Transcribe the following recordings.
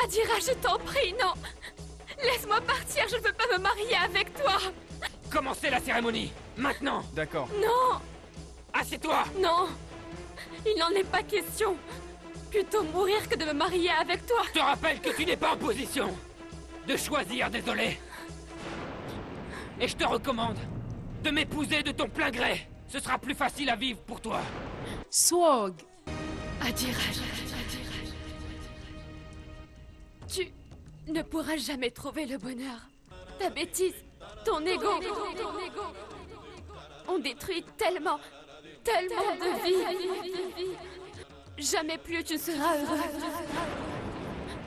Adira, je t'en prie, non. Laisse-moi partir, je ne veux pas me marier avec toi. Commencez la cérémonie, maintenant. D'accord. Non, Assieds-toi. non. Il n'en est pas question. Plutôt mourir que de me marier avec toi. Je te rappelle que tu n'es pas en position de choisir, désolé. Et je te recommande de m'épouser de ton plein gré. Ce sera plus facile à vivre pour toi. Swag. Adira, tu ne pourras jamais trouver le bonheur. Ta bêtise, ton ego, ont détruit tellement de vie. Jamais plus tu seras heureux.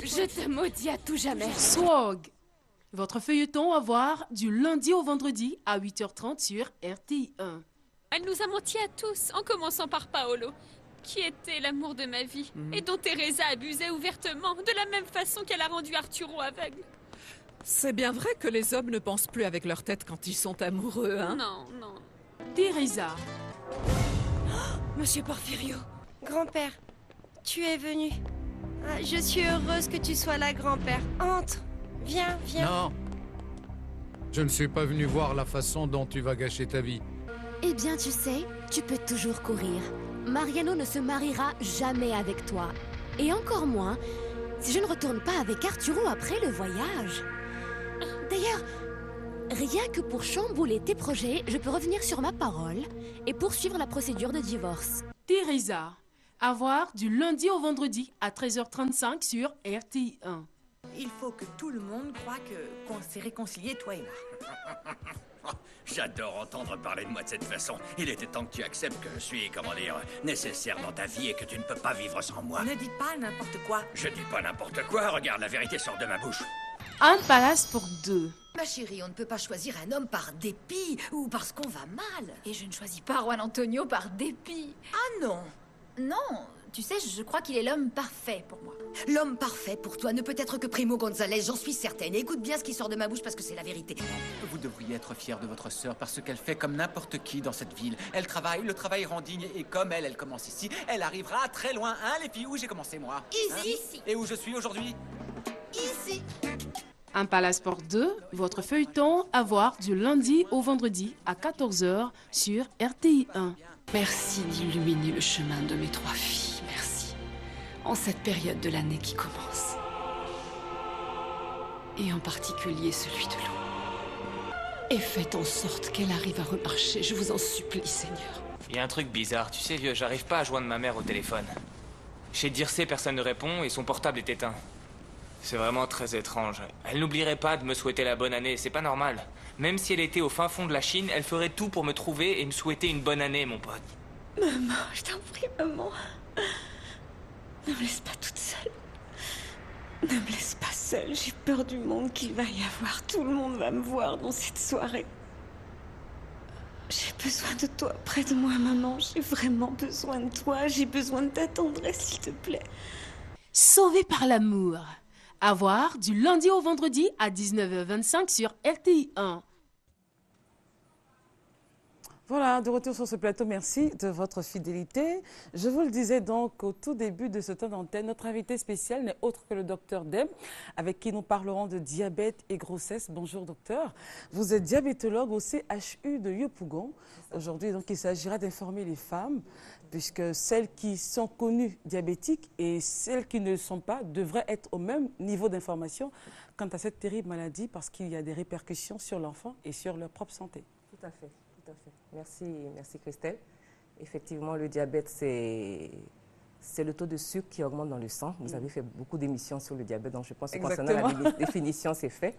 Je te maudis à tout jamais. Swag. Votre feuilleton à voir du lundi au vendredi à 8h30 sur RTI1. Elle nous a menti à tous, en commençant par Paolo, qui était l'amour de ma vie, et dont Teresa abusait ouvertement, de la même façon qu'elle a rendu Arturo aveugle. C'est bien vrai que les hommes ne pensent plus avec leur tête quand ils sont amoureux, hein? Non, non. Teresa. Monsieur Porfirio. Grand-père, tu es venu. Ah, je suis heureuse que tu sois là, grand-père. Entre. Viens, viens. Non. Je ne suis pas venu voir la façon dont tu vas gâcher ta vie. Eh bien, tu sais, tu peux toujours courir. Mariano ne se mariera jamais avec toi. Et encore moins si je ne retourne pas avec Arturo après le voyage. D'ailleurs, rien que pour chambouler tes projets, je peux revenir sur ma parole et poursuivre la procédure de divorce. Teresa. À voir du lundi au vendredi à 13h35 sur RTI1. Il faut que tout le monde croie qu'on s'est réconciliés, toi et moi. J'adore entendre parler de moi de cette façon. Il était temps que tu acceptes que je suis, comment dire, nécessaire dans ta vie et que tu ne peux pas vivre sans moi. Ne dites pas n'importe quoi. Je dis pas n'importe quoi, regarde, la vérité sort de ma bouche. Un palace pour deux. Ma chérie, on ne peut pas choisir un homme par dépit ou parce qu'on va mal. Et je ne choisis pas Juan Antonio par dépit. Ah non. Non, tu sais, je crois qu'il est l'homme parfait pour moi. L'homme parfait pour toi ne peut être que Primo González, j'en suis certaine. Et écoute bien ce qui sort de ma bouche parce que c'est la vérité. Vous devriez être fier de votre sœur parce qu'elle fait comme n'importe qui dans cette ville. Elle travaille, le travail rend digne et comme elle commence ici, elle arrivera très loin, hein les filles, où j'ai commencé moi. Ici. Et où je suis aujourd'hui? Ici. Un palace pour deux, votre feuilleton à voir du lundi au vendredi à 14h sur RTI1. Merci d'illuminer le chemin de mes trois filles, merci. En cette période de l'année qui commence. Et en particulier celui de l'eau. Et faites en sorte qu'elle arrive à remarcher, je vous en supplie, Seigneur. Il y a un truc bizarre, tu sais vieux, j'arrive pas à joindre ma mère au téléphone. Chez Dircé, personne ne répond et son portable est éteint. C'est vraiment très étrange. Elle n'oublierait pas de me souhaiter la bonne année, c'est pas normal. Même si elle était au fin fond de la Chine, elle ferait tout pour me trouver et me souhaiter une bonne année, mon pote. Maman, je t'en prie, maman. Ne me laisse pas toute seule. Ne me laisse pas seule, j'ai peur du monde qu'il va y avoir. Tout le monde va me voir dans cette soirée. J'ai besoin de toi près de moi, maman. J'ai vraiment besoin de toi. J'ai besoin de ta tendresse, s'il te plaît. Sauvé par l'amour. À voir du lundi au vendredi à 19h25 sur RTI1. Voilà, de retour sur ce plateau, merci de votre fidélité. Je vous le disais donc au tout début de ce temps d'antenne, notre invité spécial n'est autre que le docteur Deme, avec qui nous parlerons de diabète et grossesse. Bonjour docteur, vous êtes diabétologue au CHU de Yopougon. Aujourd'hui, donc, il s'agira d'informer les femmes, puisque celles qui sont connues diabétiques et celles qui ne le sont pas devraient être au même niveau d'information quant à cette terrible maladie, parce qu'il y a des répercussions sur l'enfant et sur leur propre santé. Tout à fait. Tout à fait. Merci Christelle. Effectivement, le diabète, c'est le taux de sucre qui augmente dans le sang. Vous avez fait beaucoup d'émissions sur le diabète, donc je pense que concernant la définition, c'est fait.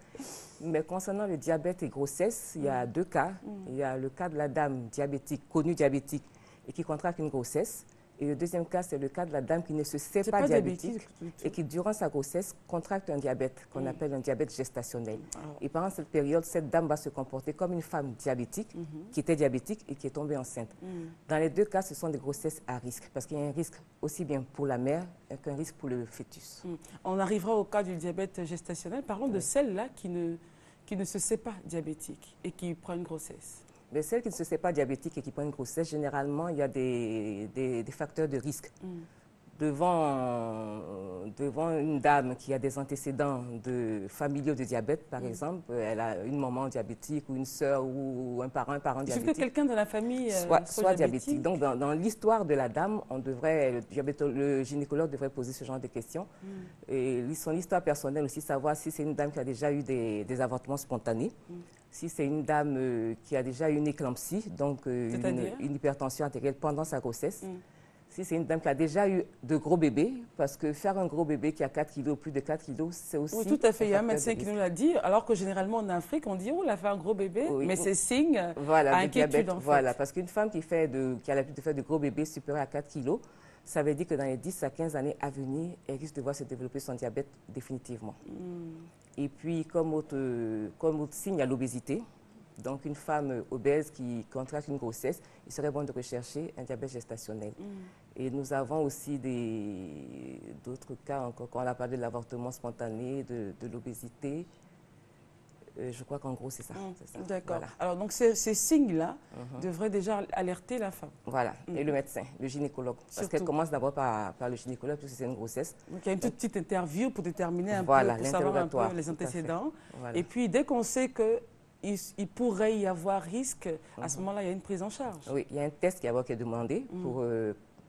Mais concernant le diabète et grossesse, il y a deux cas. Il y a le cas de la dame diabétique, connue diabétique, et qui contracte une grossesse. Et le deuxième cas, c'est le cas de la dame qui ne se sait pas diabétique et qui, durant sa grossesse, contracte un diabète qu'on appelle un diabète gestationnel. Et pendant cette période, cette dame va se comporter comme une femme diabétique qui était diabétique et qui est tombée enceinte. Dans les deux cas, ce sont des grossesses à risque parce qu'il y a un risque aussi bien pour la mère qu'un risque pour le fœtus. On arrivera au cas du diabète gestationnel. Parlons de celle-là qui ne se sait pas diabétique et qui prend une grossesse. Mais celle qui ne se sait pas diabétique et qui prend une grossesse, généralement, il y a des facteurs de risque. devant une dame qui a des antécédents familiaux de diabète, par exemple, elle a une maman diabétique ou une sœur ou un parent diabétique. Il faut que quelqu'un de la famille soit diabétique. Donc, dans l'histoire de la dame, le gynécologue devrait poser ce genre de questions. Et son histoire personnelle aussi, savoir si c'est une dame qui a déjà eu des avortements spontanés, si c'est une dame qui a déjà eu une éclampsie, donc une hypertension artérielle pendant sa grossesse. Si c'est une dame qui a déjà eu de gros bébés, parce que faire un gros bébé qui a 4 kilos, plus de 4 kilos, c'est aussi... Oui, tout à fait. Il y a un médecin qui nous l'a dit, alors que généralement en Afrique, on dit « Oh, elle a fait un gros bébé mais c'est signe à inquiétude en fait. Voilà, parce qu'une femme qui a l'habitude de faire de gros bébés supérieurs à 4 kilos, ça veut dire que dans les 10 à 15 années à venir, elle risque de voir se développer son diabète définitivement. Et puis, comme autre signe, il y a l'obésité. Donc, une femme obèse qui contracte une grossesse, il serait bon de rechercher un diabète gestationnel. Et nous avons aussi d'autres cas encore, quand on a parlé de l'avortement spontané, de l'obésité. Je crois qu'en gros, c'est ça. D'accord. Voilà. Alors, donc, ces signes-là devraient déjà alerter la femme. Voilà. Et le médecin, le gynécologue. Parce qu'elle commence d'abord par le gynécologue, parce que c'est une grossesse. Donc, il y a une toute petite interview pour déterminer un peu, pour savoir un peu les antécédents. Voilà. Et puis, dès qu'on sait qu'il pourrait y avoir risque, à ce moment-là, il y a une prise en charge. Oui, il y a un test qui est demandé pour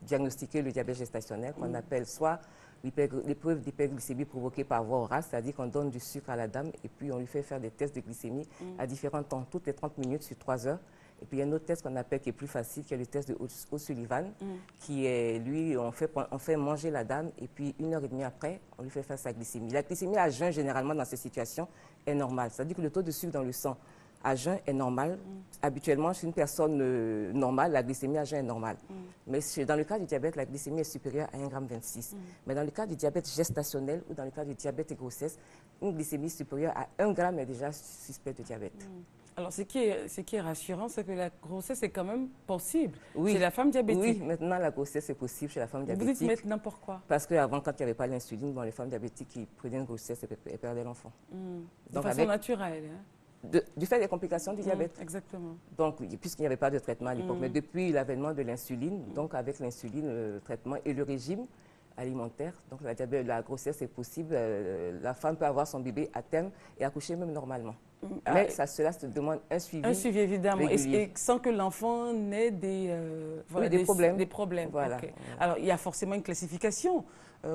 diagnostiquer le diabète gestationnel, qu'on appelle soit l'épreuve d'hyperglycémie provoquée par voie orale, c'est-à-dire qu'on donne du sucre à la dame et puis on lui fait faire des tests de glycémie à différents temps, toutes les 30 minutes sur 3 heures. Et puis il y a un autre test qu'on appelle qui est plus facile, qui est le test de O'Sullivan, qui est, lui, on fait manger la dame et puis 1h30 après, on lui fait faire sa glycémie. La glycémie à jeun, généralement, dans ces situations, est normale. C'est-à-dire que le taux de sucre dans le sang à jeun est normal. Habituellement, chez une personne normale, la glycémie à jeun est normale. Mais dans le cas du diabète, la glycémie est supérieure à 1,26 g. Mais dans le cas du diabète gestationnel ou dans le cas du diabète et grossesse, une glycémie supérieure à 1 g est déjà suspecte de diabète. Alors, ce qui est rassurant, c'est que la grossesse est quand même possible chez la femme diabétique. Oui, maintenant, la grossesse est possible chez la femme diabétique. Vous dites maintenant pourquoi? Parce qu'avant, quand il n'y avait pas l'insuline, les femmes diabétiques qui prenaient une grossesse, elles perdaient l'enfant. De façon naturelle, hein? Du fait des complications du diabète. Exactement. Donc, puisqu'il n'y avait pas de traitement à l'époque, mais depuis l'avènement de l'insuline, donc avec l'insuline, le traitement et le régime alimentaire, donc la grossesse est possible, la femme peut avoir son bébé à terme et accoucher même normalement. Mais cela se demande un suivi. Un suivi, évidemment, et sans que l'enfant n'ait des problèmes. Des problèmes. Voilà. Okay. Alors, il y a forcément une classification.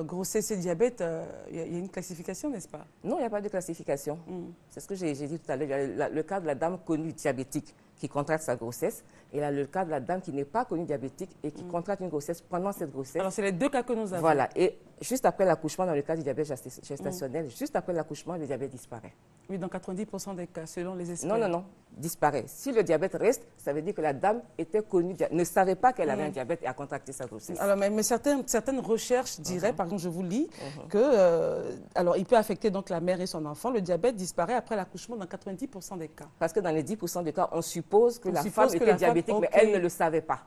Grossesse et diabète, il y a une classification, n'est-ce pas? Non, il n'y a pas de classification. C'est ce que j'ai dit tout à l'heure. Il y a le cas de la dame connue diabétique qui contracte sa grossesse, et il y a le cas de la dame qui n'est pas connue diabétique et qui contracte une grossesse pendant cette grossesse. Alors, c'est les deux cas que nous avons. Voilà. Et juste après l'accouchement, dans le cas du diabète gestationnel, juste après l'accouchement, le diabète disparaît. Oui, dans 90% des cas, selon les experts. Non, disparaît. Si le diabète reste, ça veut dire que la dame était connue, ne savait pas qu'elle avait un diabète et a contracté sa grossesse. Alors, mais certaines recherches diraient, par exemple, je vous lis, que alors, il peut affecter donc la mère et son enfant. Le diabète disparaît après l'accouchement dans 90% des cas. Parce que dans les 10% des cas, on suppose que la femme était diabétique, mais elle ne le savait pas.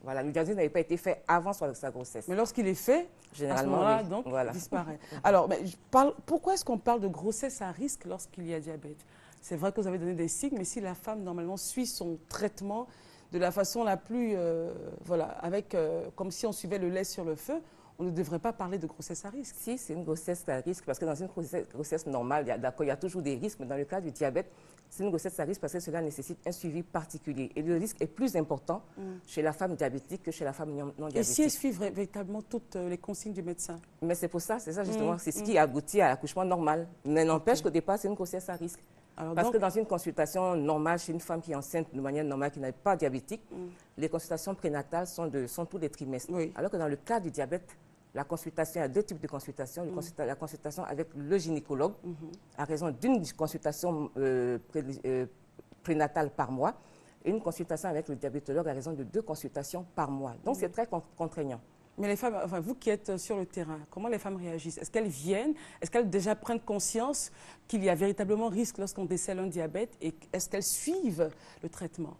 Voilà, le diagnostic n'avait pas été fait avant sa grossesse. Mais lorsqu'il est fait, généralement, donc, disparaît. Alors, pourquoi est-ce qu'on parle de grossesse à risque lorsqu'il y a diabète? C'est vrai que vous avez donné des signes, mais si la femme, normalement, suit son traitement de la façon la plus... comme si on suivait le lait sur le feu, on ne devrait pas parler de grossesse à risque. Si, c'est une grossesse à risque, parce que dans une grossesse normale, il y a toujours des risques, mais dans le cas du diabète, c'est une grossesse à risque parce que cela nécessite un suivi particulier. Et le risque est plus important chez la femme diabétique que chez la femme non diabétique. Et si elle suit véritablement toutes les consignes du médecin? Mais c'est ça justement, c'est ce qui aboutit à l'accouchement normal. Mais n'empêche qu'au départ, c'est une grossesse à risque. Parce que dans une consultation normale, chez une femme qui est enceinte de manière normale, qui n'est pas diabétique, les consultations prénatales sont tous les trimestres. Alors que dans le cas du diabète, la consultation, il y a deux types de consultations. La consultation avec le gynécologue, à raison d'une consultation prénatale par mois, et une consultation avec le diabétologue à raison de 2 consultations par mois. Donc, c'est très contraignant. Mais les femmes, vous qui êtes sur le terrain, comment les femmes réagissent? Est-ce qu'elles viennent? Est-ce qu'elles déjà prennent conscience qu'il y a véritablement risque lorsqu'on décèle un diabète? Et est-ce qu'elles suivent le traitement?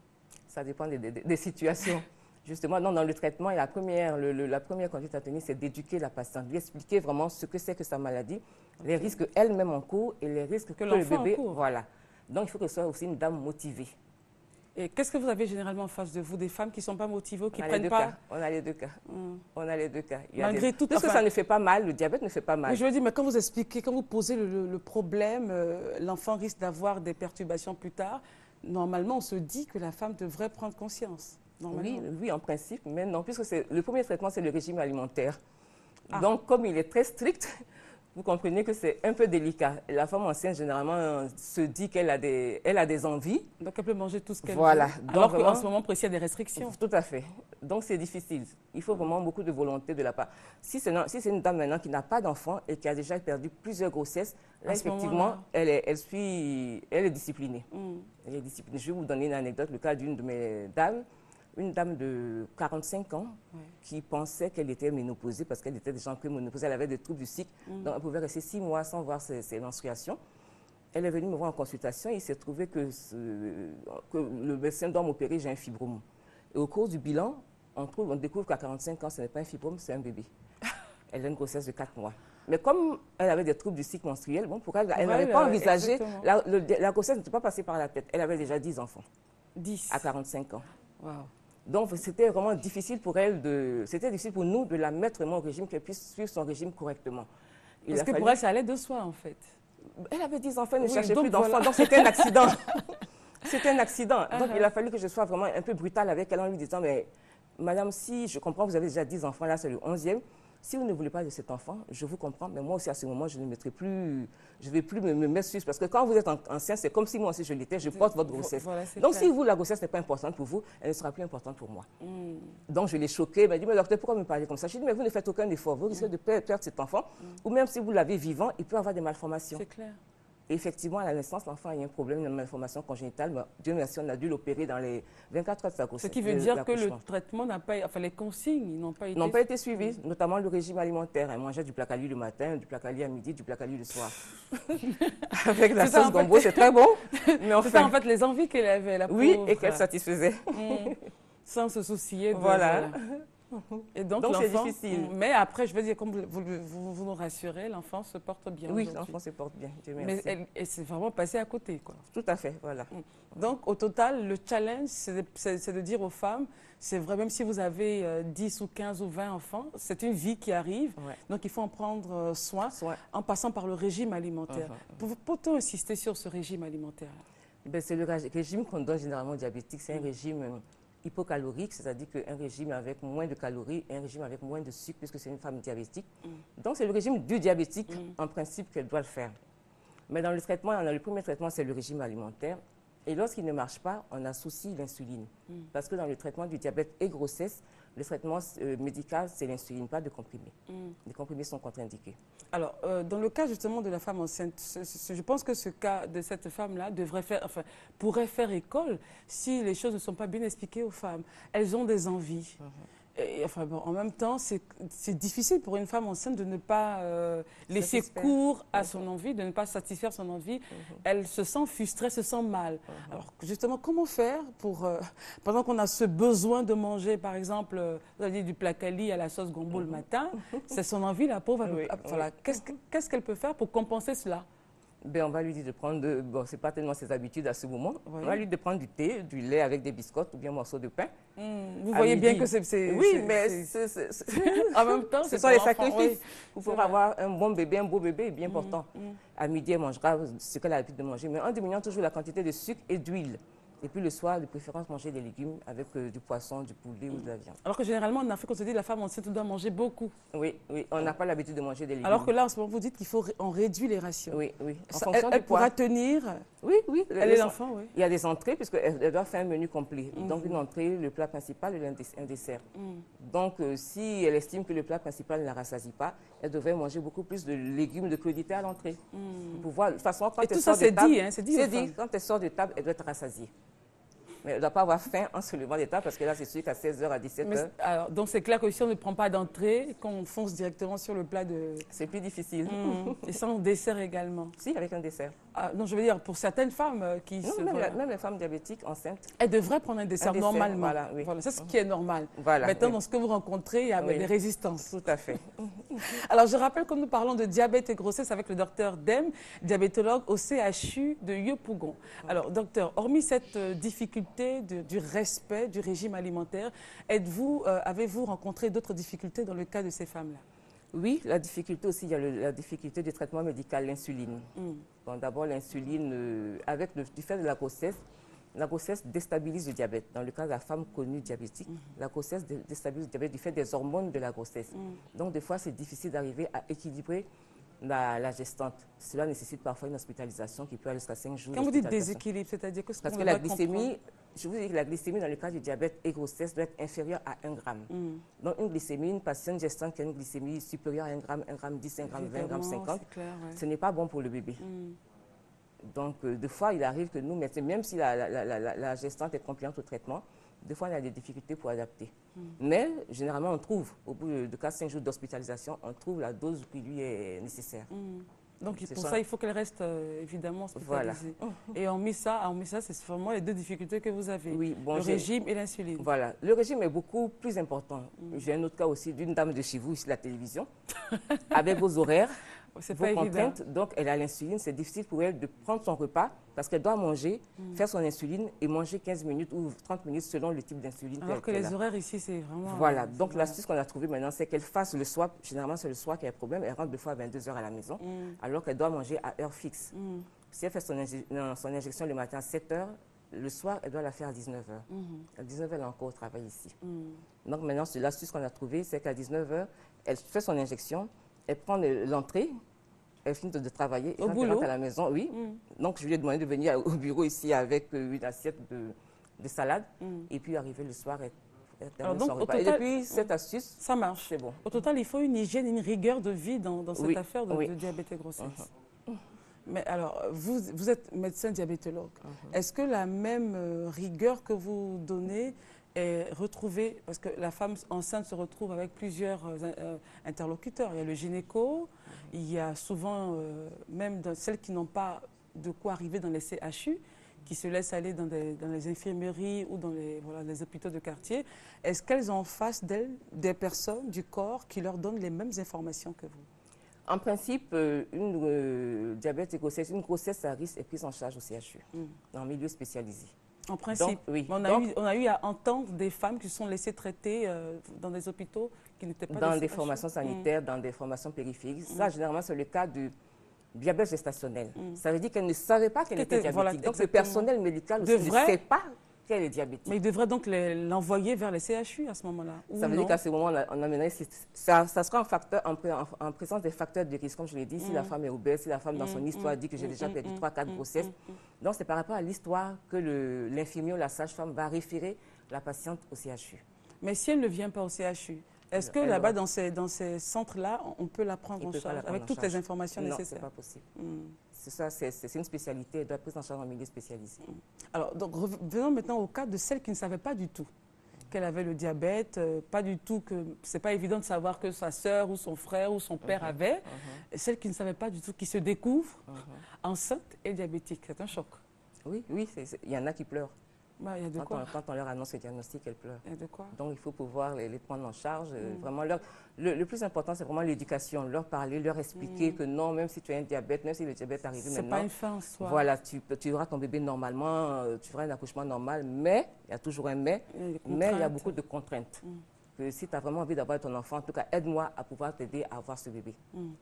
Ça dépend des situations. Justement, dans le traitement, la première conduite à tenir, c'est d'éduquer la patiente, lui expliquer vraiment ce que c'est que sa maladie, les risques elle-même en cours et les risques que le bébé... Voilà. Donc, il faut que ce soit aussi une dame motivée. Et qu'est-ce que vous avez généralement en face de vous? Des femmes qui ne sont pas motivées, qui ne prennent pas pas? On a les deux cas. On a les deux cas. Malgré tout, parce que ça ne fait pas mal, le diabète ne fait pas mal. Mais je veux dire, mais quand vous expliquez, quand vous posez le problème, l'enfant risque d'avoir des perturbations plus tard, normalement, on se dit que la femme devrait prendre conscience. Oui, en principe, mais non, puisque le premier traitement, c'est le régime alimentaire. Donc, comme il est très strict, vous comprenez que c'est un peu délicat. La femme enceinte, généralement, se dit qu'elle a des envies. Donc, elle peut manger tout ce qu'elle veut. Alors qu'en ce moment précis, il y a des restrictions. Tout à fait. Donc, c'est difficile. Il faut vraiment beaucoup de volonté de la part. Si c'est une dame maintenant qui n'a pas d'enfant et qui a déjà perdu plusieurs grossesses, là, effectivement, elle est disciplinée. Elle est disciplinée. Je vais vous donner une anecdote, le cas d'une de mes dames. Une dame de 45 ans qui pensait qu'elle était ménopausée parce qu'elle était déjà en préménopausée, elle avait des troubles du cycle, donc elle pouvait rester 6 mois sans voir ses menstruations. Elle est venue me voir en consultation et il s'est trouvé que le médecin doit m'opérer, j'ai un fibrome. Et au cours du bilan, on découvre qu'à 45 ans, ce n'est pas un fibrome, c'est un bébé. Elle a une grossesse de 4 mois. Mais comme elle avait des troubles du cycle menstruel, bon, pour elle, elle n'avait pas envisagé, la grossesse n'était pas passée par la tête. Elle avait déjà 10 enfants. 10 à 45 ans. Wow. Donc, c'était vraiment difficile pour elle c'était difficile pour nous de la mettre vraiment au régime, qu'elle puisse suivre son régime correctement. Parce que pour elle, ça allait de soi, en fait. Elle avait 10 enfants, elle ne cherchait plus d'enfants, donc c'était un accident. C'était un accident. Donc, il a fallu que je sois vraiment un peu brutale avec elle en lui disant, mais madame, si je comprends, vous avez déjà 10 enfants, là, c'est le 11e. Si vous ne voulez pas de cet enfant, je vous comprends, mais moi aussi, à ce moment, je ne mettrai plus, je ne vais plus me mettre sur, parce que quand vous êtes enceinte, c'est comme si moi aussi je l'étais, je porte votre grossesse. Voilà, donc, si vous, la grossesse n'est pas importante pour vous, elle ne sera plus importante pour moi. Donc, je l'ai choquée, elle m'a dit, mais docteur, pourquoi me parler comme ça? Je lui ai dit, mais vous ne faites aucun effort, vous risquez de perdre cet enfant, ou même si vous l'avez vivant, il peut avoir des malformations. C'est clair. Et effectivement, à la naissance, l'enfant a eu un problème de malformation congénitale. Mais Dieu merci, on a dû l'opérer dans les 24 heures de sa grossesse. Ce qui veut dire que le traitement n'a pas... Enfin, les consignes n'ont pas été suivies, notamment le régime alimentaire. Elle mangeait du placali le matin, du placali à midi, du placali le soir. Avec la sauce gombo, c'est très bon. Mais enfin... C'est ça, en fait, les envies qu'elle avait, la pauvre. Oui, et qu'elle satisfaisait. Sans se soucier de... Voilà. Et donc c'est difficile. Mais après, je veux dire, comme vous nous rassurez, l'enfant se porte bien. Oui, l'enfant se porte bien, Dieu merci. Mais elle s'est vraiment passée à côté, quoi. Tout à fait, voilà. Donc, au total, le challenge, c'est de dire aux femmes, c'est vrai, même si vous avez 10 ou 15 ou 20 enfants, c'est une vie qui arrive, donc il faut en prendre soin en passant par le régime alimentaire. Peut-on insister sur ce régime alimentaire? C'est le régime qu'on donne généralement aux diabétiques, c'est un régime hypocalorique, c'est-à-dire qu'un régime avec moins de calories et un régime avec moins de sucre, puisque c'est une femme diabétique. Donc, c'est le régime du diabétique, en principe, qu'elle doit le faire. Mais dans le traitement, le premier traitement, c'est le régime alimentaire. Et lorsqu'il ne marche pas, on associe l'insuline. Parce que dans le traitement du diabète et grossesse, le traitement médical, c'est l'insuline, pas de comprimés. Les comprimés sont contre-indiqués. Alors, dans le cas justement de la femme enceinte, je pense que ce cas de cette femme-là pourrait faire école si les choses ne sont pas bien expliquées aux femmes. Elles ont des envies. Et, en même temps, c'est difficile pour une femme enceinte de ne pas laisser cours à son envie, de ne pas satisfaire son envie. Elle se sent frustrée, se sent mal. Alors, justement, comment faire pour, pendant qu'on a ce besoin de manger, par exemple, vous avez dit du placali à la sauce gombo le matin, c'est son envie, la pauvre. Qu'est-ce qu'elle peut faire pour compenser cela? On va lui dire de prendre, bon, c'est pas tellement ses habitudes à ce moment, on va lui dire de prendre du thé, du lait avec des biscottes ou bien un morceau de pain. Vous voyez bien que c'est... Oui, mais en même temps, ce sont les sacrifices. Pour avoir un bon bébé, un beau bébé est bien important. À midi, elle mangera ce qu'elle a l'habitude de manger, mais en diminuant toujours la quantité de sucre et d'huile. Et puis le soir, de préférence, manger des légumes avec du poisson, du poulet ou de la viande. Alors que généralement, en Afrique, on se dit que la femme enceinte doit manger beaucoup. Oui, on n'a pas l'habitude de manger des légumes. Alors que là, en ce moment, vous dites qu'il faut en réduire les rations. Oui. En fonction elle pourra tenir. Oui. Elle est l'enfant, oui. Il y a des entrées, puisqu'elle doit faire un menu complet. Donc une entrée, le plat principal et un dessert. Donc si elle estime que le plat principal ne la rassasie pas, elle devrait manger beaucoup plus de légumes, de crudités à l'entrée. Pour pouvoir, de toute façon, quand elle sort de table, c'est dit, quand elle sort de table, elle doit être rassasiée. Mais elle ne doit pas avoir faim en se levant des tables parce que là, c'est sûr qu'à 16h, à 17h. Alors, donc, c'est clair que si on ne prend pas d'entrée, qu'on fonce directement sur le plat de... C'est plus difficile. Et sans dessert également. Si, avec un dessert. Donc, je veux dire, pour certaines femmes qui... Non, même les femmes diabétiques enceintes. Elles devraient prendre un dessert normalement. Voilà, c'est ce qui est normal. Voilà, maintenant, dans ce que vous rencontrez, il y a des résistances. Tout à fait. Alors, je rappelle que nous parlons de diabète et grossesse avec le docteur Dem, diabétologue au CHU de Yopougon. Alors, docteur, hormis cette difficulté du respect du régime alimentaire, avez-vous rencontré d'autres difficultés dans le cas de ces femmes-là? Oui, la difficulté aussi, il y a la difficulté du traitement médical, l'insuline. Bon, d'abord, l'insuline, du fait de la grossesse déstabilise le diabète. Dans le cas de la femme connue diabétique, la grossesse déstabilise le diabète du fait des hormones de la grossesse. Donc, des fois, c'est difficile d'arriver à équilibrer la gestante. Cela nécessite parfois une hospitalisation qui peut aller jusqu'à 5 jours. Quand vous dites déséquilibre, c'est-à-dire que parce que la glycémie, je vous dis que la glycémie dans le cas du diabète et grossesse doit être inférieure à 1 gramme. Donc une glycémie, une patiente gestante qui a une glycémie supérieure à 1 gramme, 1 gramme 10, 1 gramme 20, 1 gramme 50, ce n'est pas bon pour le bébé. Donc des fois, il arrive que nous, même si la gestante est compliante au traitement, des fois, on a des difficultés pour adapter. Mais, généralement, on trouve, au bout de 4-5 jours d'hospitalisation, on trouve la dose qui lui est nécessaire. Donc, pour ça, il faut qu'elle reste, évidemment, hospitalisée. Voilà. Et hormis ça, c'est vraiment les deux difficultés que vous avez. Oui, bon, le régime et l'insuline. Voilà. Le régime est beaucoup plus important. J'ai un autre cas aussi d'une dame de chez vous, ici, la télévision, avec vos horaires. Vos contraintes, donc elle a l'insuline, c'est difficile pour elle de prendre son repas parce qu'elle doit manger, faire son insuline et manger 15 minutes ou 30 minutes selon le type d'insuline. Alors que les horaires ici, c'est vraiment... Voilà, donc l'astuce qu'on a trouvée maintenant, c'est qu'elle fasse le soir, généralement c'est le soir qu'il y a un problème, elle rentre 2 fois à 22 h à la maison, alors qu'elle doit manger à heure fixe. Si elle fait son injection le matin à 7 h, le soir, elle doit la faire à 19 h. À 19 h, elle est encore au travail ici. Donc maintenant, l'astuce qu'on a trouvée, c'est qu'à 19 h, elle fait son injection, elle prend l'entrée, elle finit de travailler et quand elle rentre à la maison, oui. Donc je lui ai demandé de venir au bureau ici avec une assiette de salade et puis arriver le soir et terminer son repas. Et depuis cette astuce, ça marche. C'est bon. Au total, il faut une hygiène, une rigueur de vie dans cette affaire de diabète et grossesse. Mais alors, vous êtes médecin diabétologue. Est-ce que la même rigueur que vous donnez est retrouvée, parce que la femme enceinte se retrouve avec plusieurs interlocuteurs. Il y a le gynéco, il y a souvent même celles qui n'ont pas de quoi arriver dans les CHU, qui se laissent aller dans les infirmeries ou dans les hôpitaux de quartier. Est-ce qu'elles ont en face d'elles des personnes du corps qui leur donnent les mêmes informations que vous? En principe, une diabète et grossesse, une grossesse à risque est prise en charge au CHU, dans un milieu spécialisé. En principe, donc, oui. On a eu à entendre des femmes qui se sont laissées traiter dans des hôpitaux qui n'étaient pas dans des formations sanitaires, dans des formations périphériques. Ça, généralement, c'est le cas du diabète gestationnel. Ça veut dire qu'elle ne savait pas qu'elle était diabétique. Voilà, donc, le personnel médical aussi ne sait pas qu'elle est diabétique. Mais il devrait donc l'envoyer vers les CHU à ce moment-là. Ça veut dire qu'à ce moment, ça sera un facteur, en présence des facteurs de risque, comme je l'ai dit, si la femme est obèse, si la femme dans son histoire dit que j'ai déjà perdu 3-4 grossesses. Donc c'est par rapport à l'histoire que l'infirmier ou la sage-femme va référer la patiente au CHU. Mais si elle ne vient pas au CHU, est-ce que là-bas, dans ces centres-là, on peut la prendre en charge avec toutes les informations nécessaires? Non, ce n'est pas possible. C'est ça, c'est une spécialité, elle doit être prise en charge en milieu spécialisé. Alors, donc, revenons maintenant au cas de celle qui ne savait pas du tout qu'elle avait le diabète, pas du tout que c'est pas évident de savoir que sa sœur ou son frère ou son père avait, celle qui ne savait pas du tout, qui se découvre enceinte et diabétique. C'est un choc. Oui, il y en a qui pleurent. Bah, y a de quand on leur annonce le diagnostic, elles pleurent. Il y a de quoi? Donc il faut pouvoir les prendre en charge. Vraiment, le plus important, c'est vraiment l'éducation. Leur parler, leur expliquer que non, même si tu as un diabète, même si le diabète arrive maintenant... C'est pas une fin en soi. Voilà, tu auras ton bébé normalement, tu feras un accouchement normal, mais, il y a toujours un mais il y a beaucoup de contraintes. Que si tu as vraiment envie d'avoir ton enfant, en tout cas, aide-moi à pouvoir t'aider à avoir ce bébé.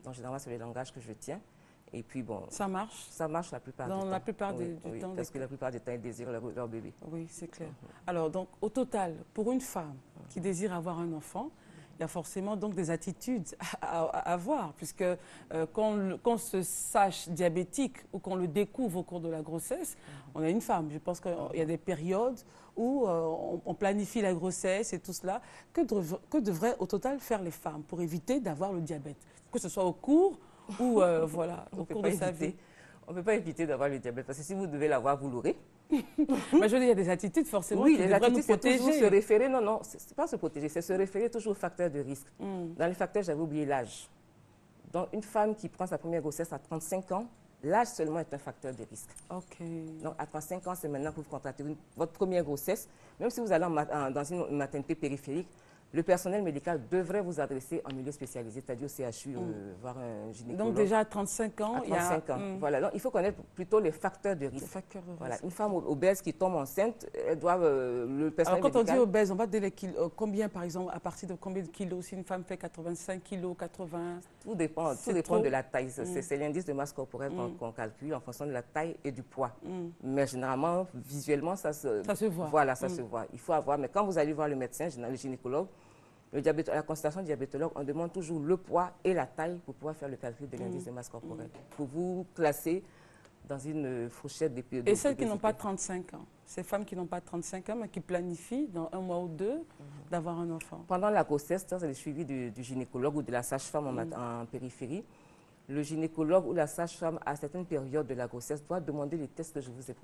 Donc généralement, c'est le langage que je tiens. Et puis bon... Ça marche? Ça marche la plupart du temps. Dans la plupart du temps. Parce que la plupart du temps, ils désirent leur bébé. Oui, c'est clair. Alors, donc, au total, pour une femme qui désire avoir un enfant, il y a forcément donc des attitudes à avoir, puisque qu'on se sache diabétique ou qu'on le découvre au cours de la grossesse, on est une femme. Je pense qu'il y a des périodes où on planifie la grossesse et tout cela. Que devraient au total faire les femmes pour éviter d'avoir le diabète? Que ce soit au cours ou voilà, au cours de sa vie. On ne peut pas éviter d'avoir le diabète, parce que si vous devez l'avoir, vous l'aurez. Mais je veux dire, il y a des attitudes forcément qui devraient nous protéger. Toujours se référer, non, c'est pas se protéger, c'est se référer toujours aux facteurs de risque. Dans les facteurs, j'avais oublié l'âge. Donc, une femme qui prend sa première grossesse à 35 ans, l'âge seulement est un facteur de risque. OK. Donc, à 35 ans, c'est maintenant que vous contractez votre première grossesse. Même si vous allez dans une maternité périphérique, le personnel médical devrait vous adresser en milieu spécialisé, c'est-à-dire au CHU, voir un gynécologue. Donc déjà à 35 ans, à 35 ans. Voilà. Donc il faut connaître plutôt les facteurs de risque. Voilà. Une femme obèse qui tombe enceinte, elle doit le personnel Alors quand médical... on dit obèse, on va dire les kilos. Combien par exemple, à partir de combien de kilos? Si une femme fait 85 kilos, 80... Tout dépend de la taille. C'est l'indice de masse corporelle qu'on calcule en fonction de la taille et du poids. Mais généralement, visuellement, ça se voit. Voilà, ça se voit. Il faut avoir, mais quand vous allez voir le médecin, le gynécologue, la consultation diabétologue, on demande toujours le poids et la taille pour pouvoir faire le calcul de l'indice de masse corporelle. Pour vous classer dans une fourchette de... Et celles qui n'ont pas 35 ans, ces femmes qui n'ont pas 35 ans, mais qui planifient dans 1 mois ou 2 d'avoir un enfant. Pendant la grossesse, c'est le suivi du gynécologue ou de la sage-femme en périphérie. Le gynécologue ou la sage-femme, à certaines périodes de la grossesse, doit demander les tests que je vous ai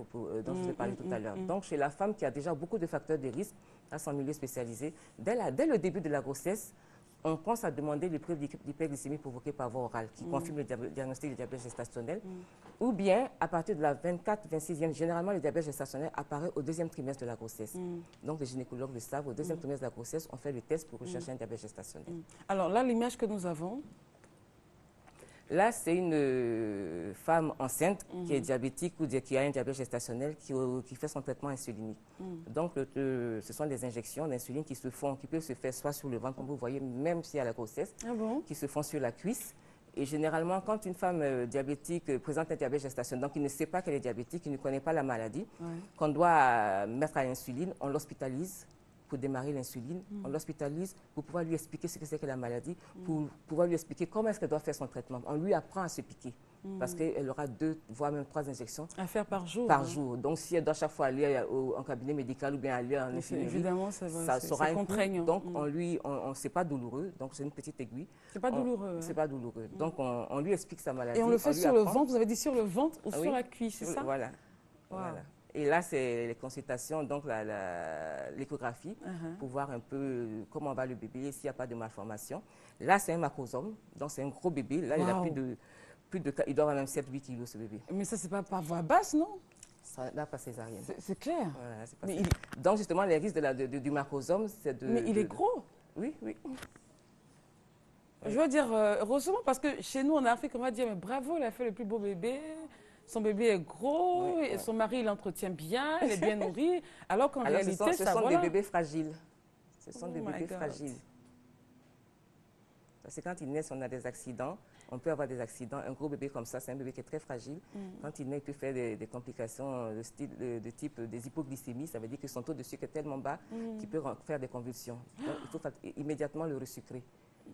dont je vous ai parlé tout à l'heure. Donc, chez la femme qui a déjà beaucoup de facteurs de risque à son milieu spécialisé, dès le début de la grossesse, on pense à demander l'épreuve d'hyperglycémie provoquée par voie orale, qui confirme le diagnostic de diabète gestationnel, ou bien à partir de la 24-26e, généralement le diabète gestationnel apparaît au 2e trimestre de la grossesse. Donc les gynécologues le savent, au 2e trimestre de la grossesse, on fait le test pour rechercher un diabète gestationnel. Alors là, l'image que nous avons... Là, c'est une femme enceinte qui est diabétique ou qui a un diabète gestationnel qui fait son traitement insulinique. Donc, ce sont des injections d'insuline qui peuvent se faire soit sur le ventre, comme vous voyez, même si à la grossesse, qui se font sur la cuisse. Et généralement, quand une femme diabétique présente un diabète gestationnel, donc il ne sait pas qu'elle est diabétique, il ne connaît pas la maladie, qu'on doit mettre à l'insuline, on l'hospitalise pour démarrer l'insuline, on l'hospitalise pour pouvoir lui expliquer ce que c'est que la maladie, pour pouvoir lui expliquer comment est-ce qu'elle doit faire son traitement. On lui apprend à se piquer, parce qu'elle aura 2, voire même 3 injections à faire par jour. Par jour. Donc, si elle doit chaque fois aller en cabinet médical ou bien aller en infirmerie, évidemment, ça sera contraignant. Donc, c'est pas douloureux, donc c'est une petite aiguille. C'est pas douloureux. C'est pas douloureux. Donc, on lui explique sa maladie. Et on le fait sur le ventre, vous avez dit sur le ventre ou sur la cuisse, c'est ça? Voilà. Voilà. Et là, c'est les consultations, donc l'échographie, pour voir un peu comment va le bébé, s'il n'y a pas de malformation. Là, c'est un macrosome, donc c'est un gros bébé. Là, il a il doit avoir même 7-8 kilos, ce bébé. Mais ça, c'est pas par voie basse, non? Ça n'a pas césarienne. C'est clair. Voilà, donc, justement, les risques du macrosome, c'est de... Mais il est gros. Oui, oui. Je veux dire, heureusement, parce que chez nous, en Afrique, on va dire, mais bravo, il a fait le plus beau bébé. Son bébé est gros, et son mari l'entretient bien, il est bien nourri, alors qu'en réalité, ce sont des bébés fragiles. Ce sont des bébés fragiles. Parce que quand ils naissent, on a des accidents. On peut avoir des accidents. Un gros bébé comme ça, c'est un bébé qui est très fragile. Quand il naît, il peut faire des complications de type des hypoglycémies. Ça veut dire que son taux de sucre est tellement bas qu'il peut faire des convulsions. Donc, il faut immédiatement le resucrer.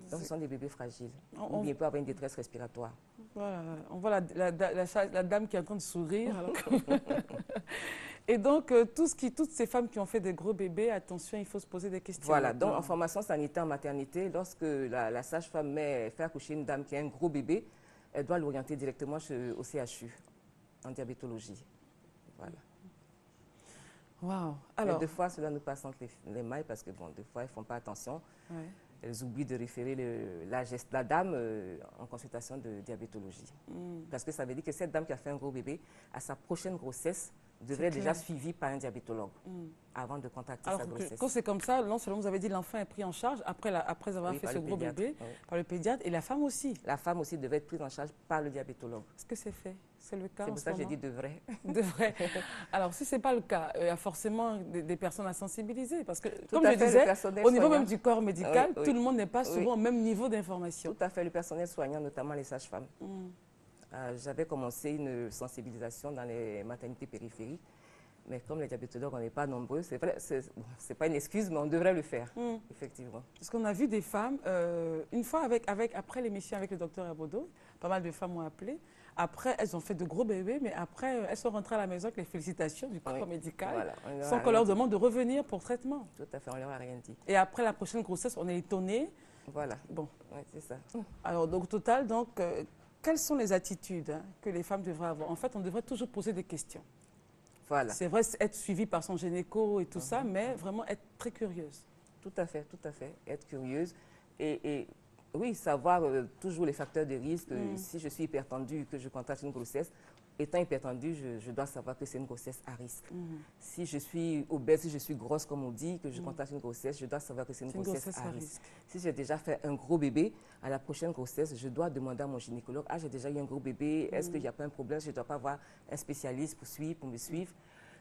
Donc, ce sont des bébés fragiles. Ou bien il peut avoir une détresse respiratoire. Voilà, on voit la dame qui est en train de sourire. Et donc, toutes ces femmes qui ont fait des gros bébés, attention, il faut se poser des questions. Voilà, donc en formation sanitaire en maternité, lorsque la sage-femme fait accoucher une dame qui a un gros bébé, elle doit l'orienter directement au CHU, en diabétologie. Voilà. Wow. Alors, des fois, cela nous passe entre les mailles parce que, bon, des fois, elles ne font pas attention. Ouais. Elles oublient de référer la dame en consultation de diabétologie. Parce que ça veut dire que cette dame qui a fait un gros bébé, à sa prochaine grossesse, devrait être déjà suivie par un diabétologue avant de contacter sa grossesse. Quand c'est comme ça, non seulement vous avez dit l'enfant est pris en charge après avoir fait ce gros bébé, par le pédiatre, et la femme aussi. La femme aussi devait être prise en charge par le diabétologue. Est-ce que c'est fait? C'est le cas? C'est pour ça que j'ai dit devrait. Devrait. Alors, si ce n'est pas le cas, il y a forcément des personnes à sensibiliser. Parce que, tout comme je disais, au niveau même du corps médical, tout le monde n'est pas souvent au même niveau d'information. Tout à fait. Le personnel soignant, notamment les sages-femmes. J'avais commencé une sensibilisation dans les maternités périphériques. Mais comme les diabétologues, on n'est pas nombreux, c'est vrai, c'est pas une excuse, mais on devrait le faire, effectivement. Parce qu'on a vu des femmes, une fois après l'émission avec le docteur Abodo, pas mal de femmes m'ont appelé. Après, elles ont fait de gros bébés, mais après, elles sont rentrées à la maison avec les félicitations du corps médical, sans qu'on leur demande de revenir pour traitement. Tout à fait, on leur a rien dit. Et après la prochaine grossesse, on est étonné. Voilà. Bon. Oui, c'est ça. Alors, donc, au total, quelles sont les attitudes que les femmes devraient avoir? En fait, on devrait toujours poser des questions. Voilà. C'est vrai, être suivie par son gynéco et tout ça, mais vraiment être très curieuse. Tout à fait, être curieuse et oui, savoir toujours les facteurs de risque. Si je suis hypertendue, que je contracte une grossesse, étant hypertendue, je dois savoir que c'est une grossesse à risque. Si je suis obèse, si je suis grosse, comme on dit, que je contracte une grossesse, je dois savoir que c'est une grossesse à risque. Si j'ai déjà fait un gros bébé, à la prochaine grossesse, je dois demander à mon gynécologue, ah, j'ai déjà eu un gros bébé, est-ce qu'il n'y a pas un problème? Je ne dois pas voir un spécialiste pour me suivre.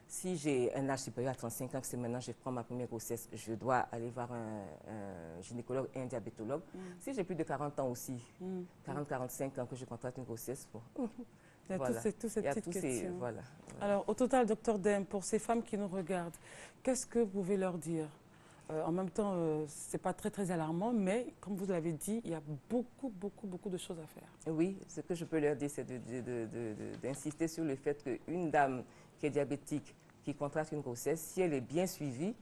Si j'ai un âge supérieur à 35 ans, que c'est maintenant que je prends ma première grossesse, je dois aller voir un gynécologue et un diabétologue. Si j'ai plus de 40 ans aussi, 40-45 ans que je contracte une grossesse, bon. Il y a toutes ces petites questions. Voilà. Alors, au total, Dr Deme, pour ces femmes qui nous regardent, qu'est-ce que vous pouvez leur dire? En même temps, ce n'est pas très alarmant, mais comme vous l'avez dit, il y a beaucoup de choses à faire. Oui, ce que je peux leur dire, c'est d'insister sur le fait qu'une dame qui est diabétique, qui contracte une grossesse, si elle est bien suivie,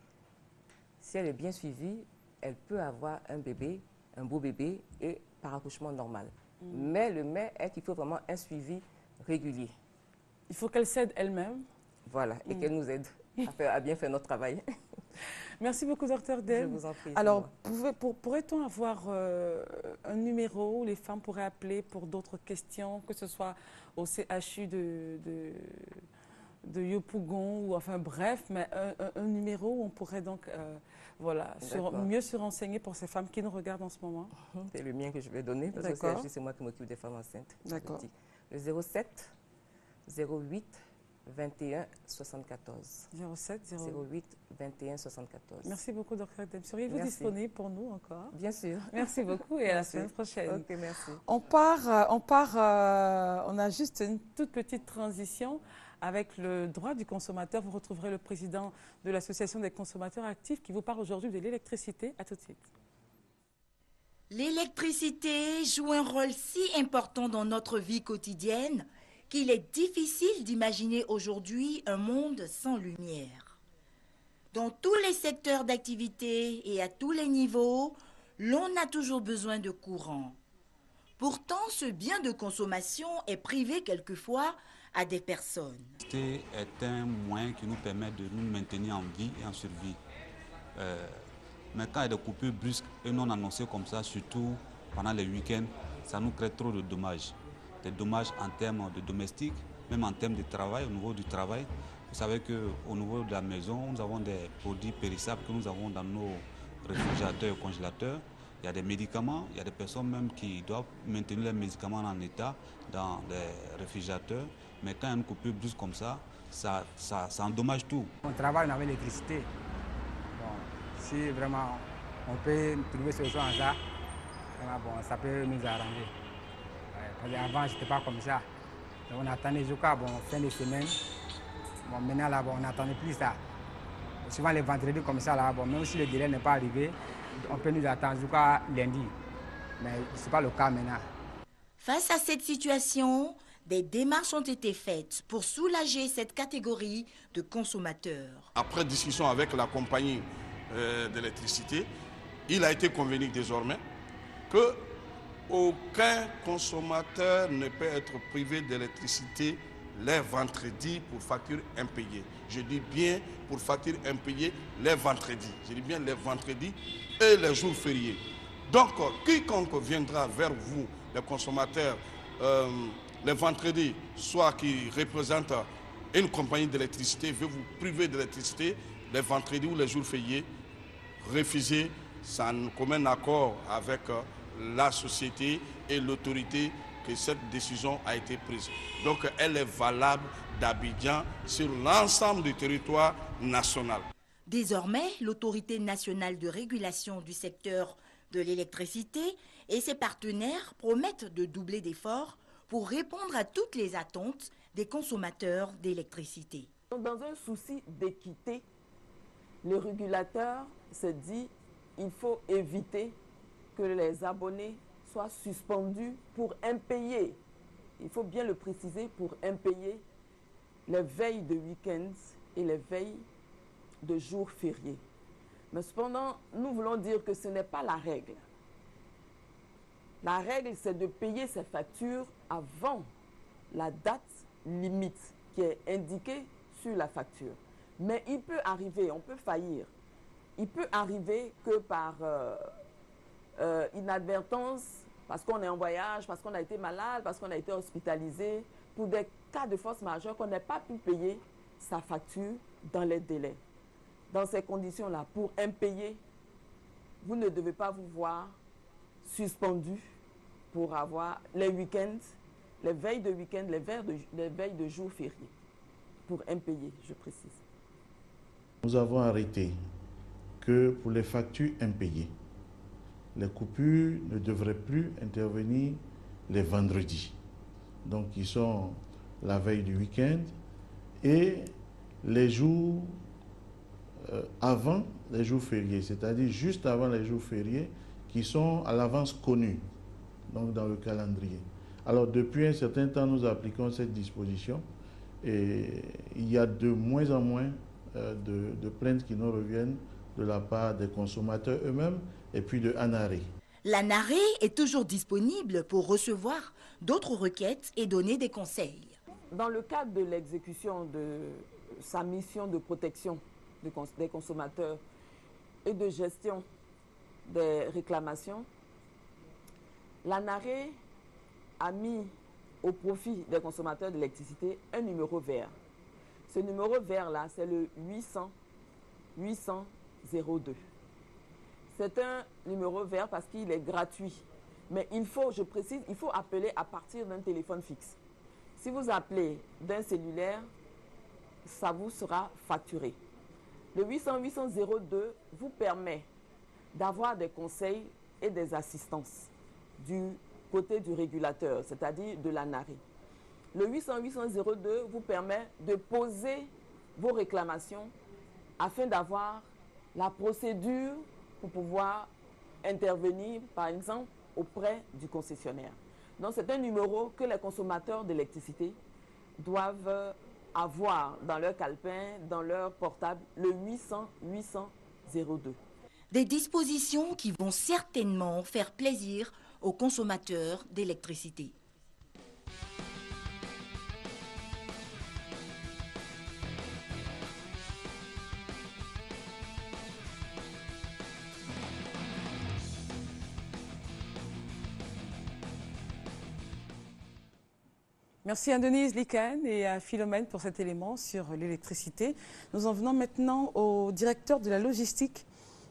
elle peut avoir un bébé, un beau bébé, et par accouchement normal. Mais le mais est qu'il faut vraiment un suivi régulier. Il faut qu'elle s'aide elle-même. Voilà, et qu'elle nous aide à bien faire notre travail. Merci beaucoup, Dr Deme. Je vous en prie. Alors, pourrait-on avoir un numéro où les femmes pourraient appeler pour d'autres questions, que ce soit au CHU de Yopougon, ou enfin bref, mais un numéro où on pourrait donc voilà, mieux se renseigner pour ces femmes qui nous regardent en ce moment? C'est le mien que je vais donner, parce que c'est moi qui m'occupe des femmes enceintes. D'accord. Le 07 08 21 74. 07 08 21 74. Merci beaucoup, Dr Deme. Seriez-vous disponible pour nous encore? Bien sûr. Merci beaucoup et à la semaine prochaine. Ok, merci. On a juste une toute petite transition avec le droit du consommateur. Vous retrouverez le président de l'Association des consommateurs actifs qui vous parle aujourd'hui de l'électricité. À tout de suite. L'électricité joue un rôle si important dans notre vie quotidienne qu'il est difficile d'imaginer aujourd'hui un monde sans lumière. Dans tous les secteurs d'activité et à tous les niveaux, l'on a toujours besoin de courant. Pourtant, ce bien de consommation est privé quelquefois à des personnes. L'électricité est un moyen qui nous permet de nous maintenir en vie et en survie. Mais quand il y a des coupures brusques et non annoncées comme ça, surtout pendant les week-ends, ça nous crée trop de dommages. Des dommages en termes de domestique, même en termes de travail, au niveau du travail. Vous savez qu'au niveau de la maison, nous avons des produits périssables que nous avons dans nos réfrigérateurs et congélateurs. Il y a des médicaments, il y a des personnes même qui doivent maintenir les médicaments en état dans les réfrigérateurs. Mais quand il y a une coupure brusque comme ça endommage tout. On travaille avec l'électricité. Bon, si vraiment on peut trouver solution à ça, bon, ça peut nous arranger. Parce qu'avant, je n'étais pas comme ça. Donc, on attendait jusqu'à fin de semaine. Bon, maintenant, là, on n'attendait plus ça. Souvent, les vendredis comme ça, là, même si le délai n'est pas arrivé, on peut nous attendre jusqu'à lundi. Mais ce n'est pas le cas maintenant. Face à cette situation, des démarches ont été faites pour soulager cette catégorie de consommateurs. Après discussion avec la compagnie d'électricité, il a été convenu désormais que aucun consommateur ne peut être privé d'électricité les vendredis pour facture impayée. Je dis bien pour facture impayée les vendredis. Je dis bien les vendredis et les jours fériés. Donc, quiconque viendra vers vous, les consommateurs, les vendredis, soit qui représente une compagnie d'électricité, veut vous priver d'électricité, les vendredis ou les jours fériés, refusez sans commun accord avec la société et l'autorité que cette décision a été prise. Donc elle est valable d'Abidjan sur l'ensemble du territoire national. Désormais, l'autorité nationale de régulation du secteur de l'électricité et ses partenaires promettent de doubler d'efforts pour répondre à toutes les attentes des consommateurs d'électricité. Dans un souci d'équité, le régulateur se dit qu'il faut éviter que les abonnés soient suspendus pour impayés. Il faut bien le préciser, pour impayés les veilles de week-ends et les veilles de jours fériés. Mais cependant, nous voulons dire que ce n'est pas la règle. La règle, c'est de payer ses factures avant la date limite qui est indiquée sur la facture. Mais il peut arriver, on peut faillir. Il peut arriver que par inadvertance, parce qu'on est en voyage, parce qu'on a été malade, parce qu'on a été hospitalisé, pour des cas de force majeure qu'on n'ait pas pu payer sa facture dans les délais. Dans ces conditions-là, pour impayé, vous ne devez pas vous voir suspendu pour avoir les week-ends, les veilles de week-end, les veilles de jours fériés. Pour impayé, je précise. Nous avons arrêté que pour les factures impayées, les coupures ne devraient plus intervenir les vendredis. Donc, ils sont la veille du week-end et les jours avant les jours fériés, c'est-à-dire juste avant les jours fériés qui sont à l'avance connus, donc dans le calendrier. Alors, depuis un certain temps, nous appliquons cette disposition et il y a de moins en moins de plaintes qui nous reviennent de la part des consommateurs eux-mêmes et puis de ANARE. L'ANARE est toujours disponible pour recevoir d'autres requêtes et donner des conseils. Dans le cadre de l'exécution de sa mission de protection des consommateurs et de gestion des réclamations, l'ANARE a mis au profit des consommateurs d'électricité un numéro vert. Ce numéro vert-là, c'est le 800-800-02. C'est un numéro vert parce qu'il est gratuit. Mais il faut, je précise, il faut appeler à partir d'un téléphone fixe. Si vous appelez d'un cellulaire, ça vous sera facturé. Le 800-800-02 vous permet d'avoir des conseils et des assistances du côté du régulateur, c'est-à-dire de l'ANARE. Le 800-800-02 vous permet de poser vos réclamations afin d'avoir la procédure pour pouvoir intervenir, par exemple, auprès du concessionnaire. Donc, c'est un numéro que les consommateurs d'électricité doivent avoir dans leur calepin, dans leur portable, le 800-800-02. Des dispositions qui vont certainement faire plaisir aux consommateurs d'électricité. Merci à Denise Lican et à Philomène pour cet élément sur l'électricité. Nous en venons maintenant au directeur de la logistique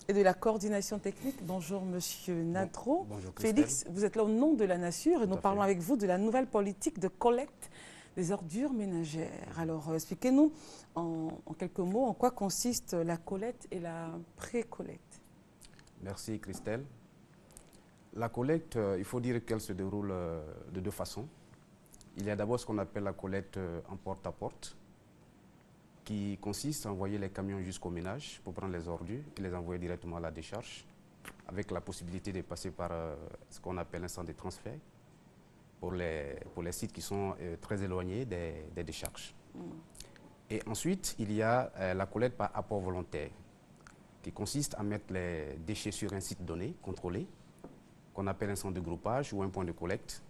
et de la coordination technique. Bonjour Monsieur Nadro. Bonjour Christelle. Félix, vous êtes là au nom de la Nature et nous parlons avec vous de la nouvelle politique de collecte des ordures ménagères. Alors expliquez-nous en quelques mots en quoi consiste la collecte et la pré-collecte. Merci Christelle. La collecte, il faut dire qu'elle se déroule de deux façons. Il y a d'abord ce qu'on appelle la collecte en porte-à-porte, qui consiste à envoyer les camions jusqu'au ménage pour prendre les ordures et les envoyer directement à la décharge, avec la possibilité de passer par ce qu'on appelle un centre de transfert pour les sites qui sont très éloignés des décharges. Et ensuite, il y a la collecte par apport volontaire, qui consiste à mettre les déchets sur un site donné, contrôlé, qu'on appelle un centre de groupage ou un point de collecte,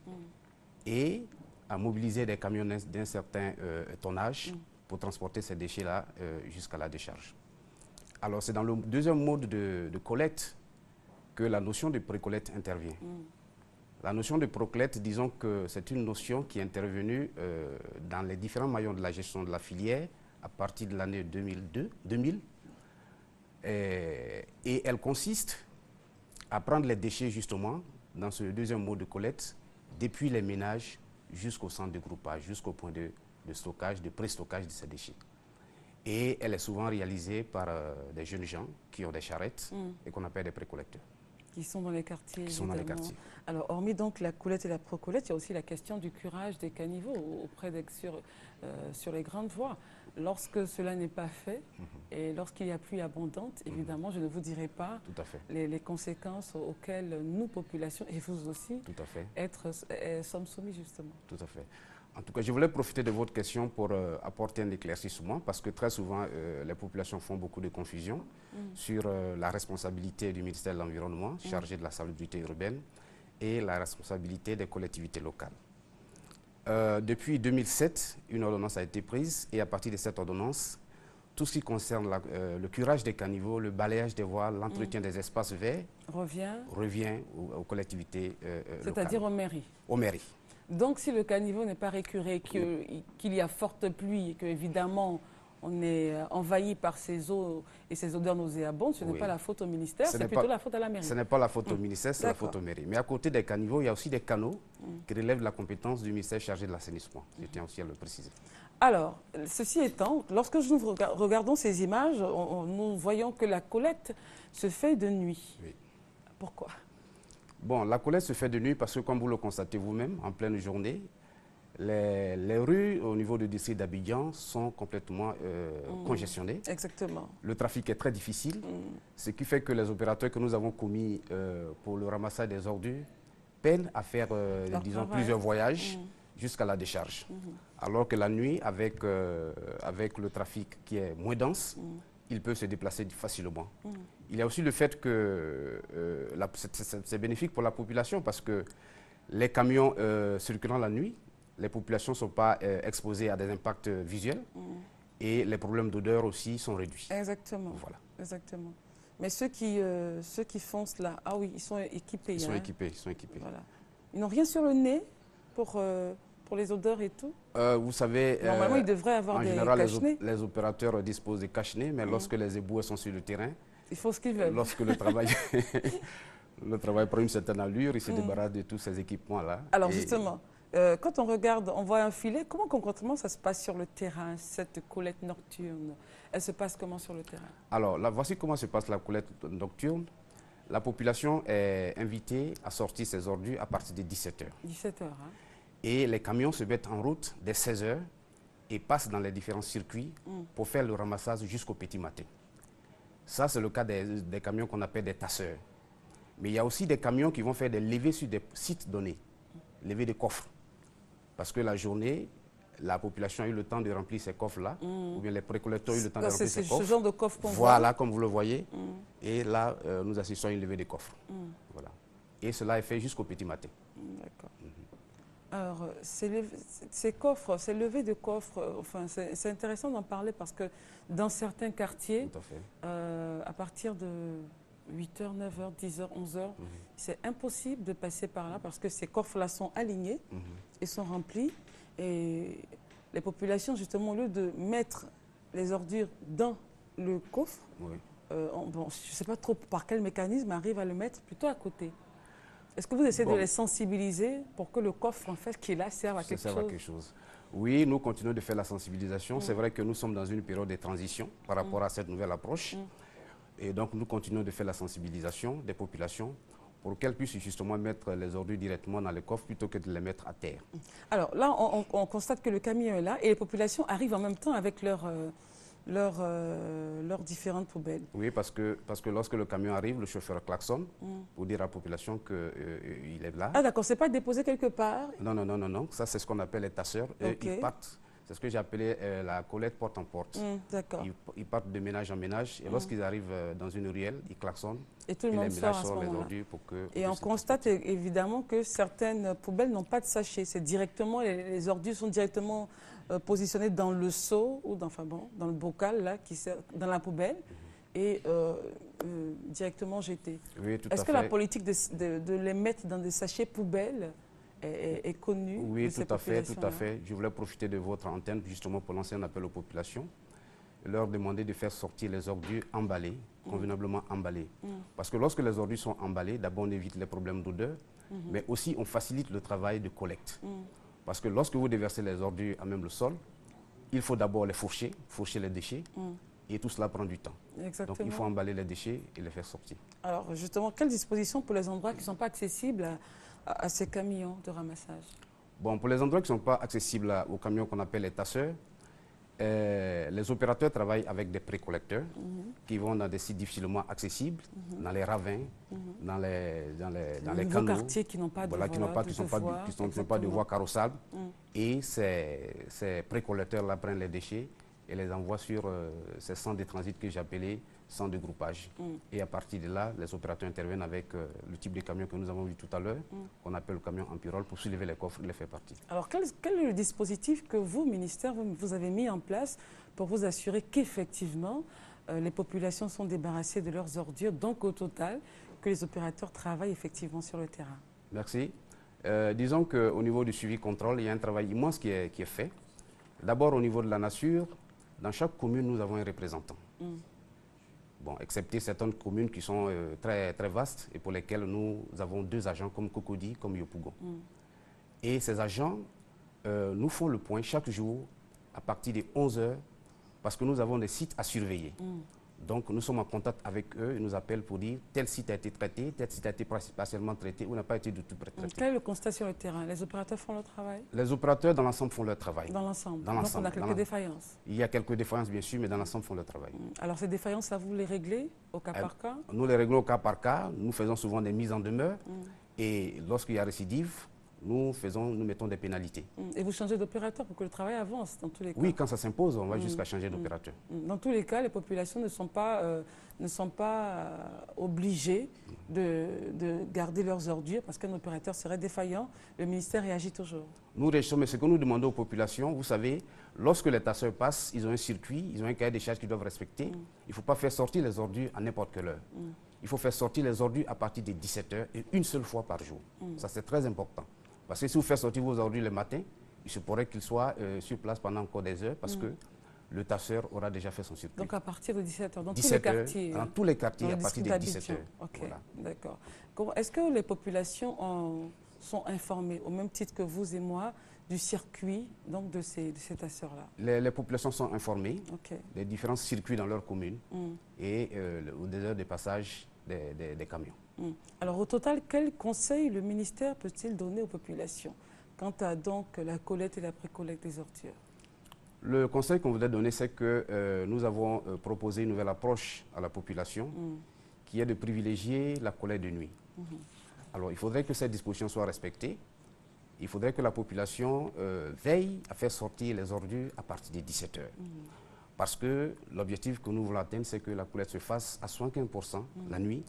et à mobiliser des camions d'un certain tonnage pour transporter ces déchets-là jusqu'à la décharge. Alors, c'est dans le deuxième mode de collecte que la notion de pré-collecte intervient. La notion de pré-collecte, disons que c'est une notion qui est intervenue dans les différents maillons de la gestion de la filière à partir de l'année 2000. Et elle consiste à prendre les déchets, justement, dans ce deuxième mode de collecte, depuis les ménages jusqu'au centre de groupage, jusqu'au point de stockage, de pré-stockage de ces déchets. Et elle est souvent réalisée par des jeunes gens qui ont des charrettes et qu'on appelle des pré-collecteurs. Qui sont dans les quartiers. Qui sont dans les quartiers. Alors, hormis donc la collecte et la pré-collecte, il y a aussi la question du curage des caniveaux sur les grandes voies. Lorsque cela n'est pas fait et lorsqu'il y a pluie abondante, évidemment, je ne vous dirai pas les conséquences auxquelles nous, population, et vous aussi, sommes soumis justement. Tout à fait. En tout cas, je voulais profiter de votre question pour apporter un éclaircissement parce que très souvent, les populations font beaucoup de confusion sur la responsabilité du ministère de l'Environnement, chargé de la salubrité urbaine, et la responsabilité des collectivités locales. Depuis 2007, une ordonnance a été prise et à partir de cette ordonnance, tout ce qui concerne le curage des caniveaux, le balayage des voies, l'entretien des espaces verts revient aux collectivités locales. C'est-à-dire aux mairies. Aux mairies. Donc si le caniveau n'est pas récuré, qu'il y a forte pluie et qu'évidemment on est envahi par ces eaux et ces odeurs nauséabondes, ce n'est pas la faute au ministère, c'est plutôt la faute à la mairie. Ce n'est pas la faute au ministère, c'est la faute aux mairies. Mais à côté des caniveaux, il y a aussi des canaux qui relèvent de la compétence du ministère chargé de l'assainissement. Je tiens aussi à le préciser. Alors, ceci étant, lorsque nous regardons ces images, nous voyons que la collecte se fait de nuit. Oui. Pourquoi? Bon, la collecte se fait de nuit parce que, comme vous le constatez vous-même, en pleine journée, les rues au niveau du district d'Abidjan sont complètement congestionnées. Exactement. Le trafic est très difficile, ce qui fait que les opérateurs que nous avons commis pour le ramassage des ordures peinent à faire, disons, plusieurs voyages jusqu'à la décharge. Alors que la nuit, avec le trafic qui est moins dense, il peut se déplacer facilement. Il y a aussi le fait que c'est bénéfique pour la population parce que les camions circulant la nuit, les populations ne sont pas exposées à des impacts visuels et les problèmes d'odeur aussi sont réduits. Exactement. Voilà. Exactement. Mais ceux qui font cela, ah oui, ils sont équipés. Ils sont équipés. Voilà. Ils n'ont rien sur le nez pour les odeurs et tout? Vous savez, normalement, ils devraient avoir des cache-nez. Les opérateurs disposent des cache-nez, mais lorsque les éboueurs sont sur le terrain, ils font ce qu'ils veulent. Lorsque le travail prend une certaine allure, ils se débarrassent de tous ces équipements-là. Alors justement, quand on regarde, on voit un filet, comment concrètement ça se passe sur le terrain, cette collecte nocturne? Elle se passe comment sur le terrain? Alors, là, voici comment se passe la collecte nocturne. La population est invitée à sortir ses ordures à partir de 17h. 17h, hein? Et les camions se mettent en route dès 16h et passent dans les différents circuits pour faire le ramassage jusqu'au petit matin. Ça, c'est le cas des camions qu'on appelle des tasseurs. Mais il y a aussi des camions qui vont faire des levées sur des sites donnés, levées de coffres. Parce que la journée, la population a eu le temps de remplir ces coffres-là, ou bien les précollecteurs ont eu le temps de remplir ces coffres. C'est ce genre de coffre qu'on voit. Voilà, comme vous le voyez. Et là, nous assistons à une levée de coffres. Voilà. Et cela est fait jusqu'au petit matin. D'accord. Alors, ces coffres, ces levées de coffres, enfin, c'est intéressant d'en parler parce que dans certains quartiers, à partir de 8h, 9h, 10h, 11h, c'est impossible de passer par là parce que ces coffres-là sont alignés et sont remplis. Et les populations, justement, au lieu de mettre les ordures dans le coffre, bon, je ne sais pas trop par quel mécanisme, arrivent à le mettre plutôt à côté. Est-ce que vous essayez de les sensibiliser pour que le coffre, en fait, qui est là, serve à quelque chose? Oui, nous continuons de faire la sensibilisation. C'est vrai que nous sommes dans une période de transition par rapport à cette nouvelle approche. Et donc, nous continuons de faire la sensibilisation des populations pour qu'elles puissent justement mettre les ordures directement dans le coffre plutôt que de les mettre à terre. Alors là, on constate que le camion est là et les populations arrivent en même temps avec leurs différentes poubelles. Oui, parce que lorsque le camion arrive, le chauffeur klaxonne pour dire à la population qu'il est là. Ah d'accord, c'est pas déposé quelque part? Non. Ça, c'est ce qu'on appelle les tasseurs. Ils partent, c'est ce que j'ai appelé la collecte porte en porte. D'accord. Ils partent de ménage en ménage et lorsqu'ils arrivent dans une ruelle, ils klaxonnent. Et tout le monde sort à ce moment-là. Et on constate évidemment que certaines poubelles n'ont pas de sachet. C'est directement, les ordures sont directement positionnées dans le seau ou dans le bocal là, dans la poubelle et directement jetées. Oui, tout à fait. Est-ce que la politique de les mettre dans des sachets poubelles est connue? Oui, tout à fait. Je voulais profiter de votre antenne justement pour lancer un appel aux populations. Leur demander de faire sortir les ordures emballées, convenablement emballées. Parce que lorsque les ordures sont emballées, d'abord on évite les problèmes d'odeur, mais aussi on facilite le travail de collecte. Parce que lorsque vous déversez les ordures à même le sol, il faut d'abord les fourcher les déchets, et tout cela prend du temps. Exactement. Donc il faut emballer les déchets et les faire sortir. Alors justement, quelles dispositions pour les endroits qui ne sont pas accessibles à ces camions de ramassage? Bon, pour les endroits qui ne sont pas accessibles aux camions qu'on appelle les tasseurs, les opérateurs travaillent avec des précollecteurs qui vont dans des sites difficilement accessibles, dans les ravins, dans les canaux, quartiers qui n'ont pas de voies carrossables. Et ces précollecteurs-là prennent les déchets et les envoient sur ces centres de transit que j'ai appelés sans dégroupage. Et à partir de là, les opérateurs interviennent avec le type de camion que nous avons vu tout à l'heure, qu'on appelle le camion Empirol, pour soulever les coffres et les faire partir. Alors, quel est le dispositif que vous, ministère, vous avez mis en place pour vous assurer qu'effectivement, les populations sont débarrassées de leurs ordures, donc au total, que les opérateurs travaillent effectivement sur le terrain? Merci. Disons qu'au niveau du suivi-contrôle, il y a un travail immense qui est fait. D'abord, au niveau de la nature, dans chaque commune, nous avons un représentant. Bon, excepté certaines communes qui sont très, très vastes et pour lesquelles nous avons 2 agents comme Cocody, comme Yopougon. Et ces agents nous font le point chaque jour à partir de 11 h parce que nous avons des sites à surveiller. Donc nous sommes en contact avec eux, ils nous appellent pour dire tel site a été traité, tel site a été partiellement traité ou n'a pas été du tout traité. Quel est le constat sur le terrain? Les opérateurs font leur travail? Les opérateurs dans l'ensemble font leur travail. Dans l'ensemble? Donc on a quelques défaillances? Il y a quelques défaillances bien sûr, mais dans l'ensemble font leur travail. Alors ces défaillances, ça vous les réglez au cas par cas? Nous les réglons au cas par cas, nous faisons souvent des mises en demeure et lorsqu'il y a récidive, nous mettons des pénalités. Et vous changez d'opérateur pour que le travail avance dans tous les cas? Oui, quand ça s'impose, on va jusqu'à changer d'opérateur. Dans tous les cas, les populations ne sont pas obligées de garder leurs ordures parce qu'un opérateur serait défaillant. Le ministère réagit toujours. Nous réagissons, mais ce que nous demandons aux populations, vous savez, lorsque les tasseurs passent, ils ont un circuit, ils ont un cahier des charges qu'ils doivent respecter. Il ne faut pas faire sortir les ordures à n'importe quelle heure. Il faut faire sortir les ordures à partir de 17 h et une seule fois par jour. Ça, c'est très important. Parce que si vous faites sortir vos ordures le matin, il se pourrait qu'ils soient sur place pendant encore des heures parce que le tasseur aura déjà fait son circuit. Donc à partir de 17 h, dans tous les quartiers? Dans tous les quartiers, à partir de 17 h. Ok, voilà. D'accord. Est-ce que les populations sont informées, au même titre que vous et moi, du circuit donc, de ces tasseurs-là? Les populations sont informées des différents circuits dans leur commune et des heures de passage des camions. Alors au total, quel conseil le ministère peut-il donner aux populations quant à donc la collecte et la pré-collecte des ordures? Le conseil qu'on voudrait donner, c'est que nous avons proposé une nouvelle approche à la population qui est de privilégier la collecte de nuit. Alors il faudrait que cette disposition soit respectée. Il faudrait que la population veille à faire sortir les ordures à partir de 17 h. Parce que l'objectif que nous voulons atteindre, c'est que la collecte se fasse à 75% la nuit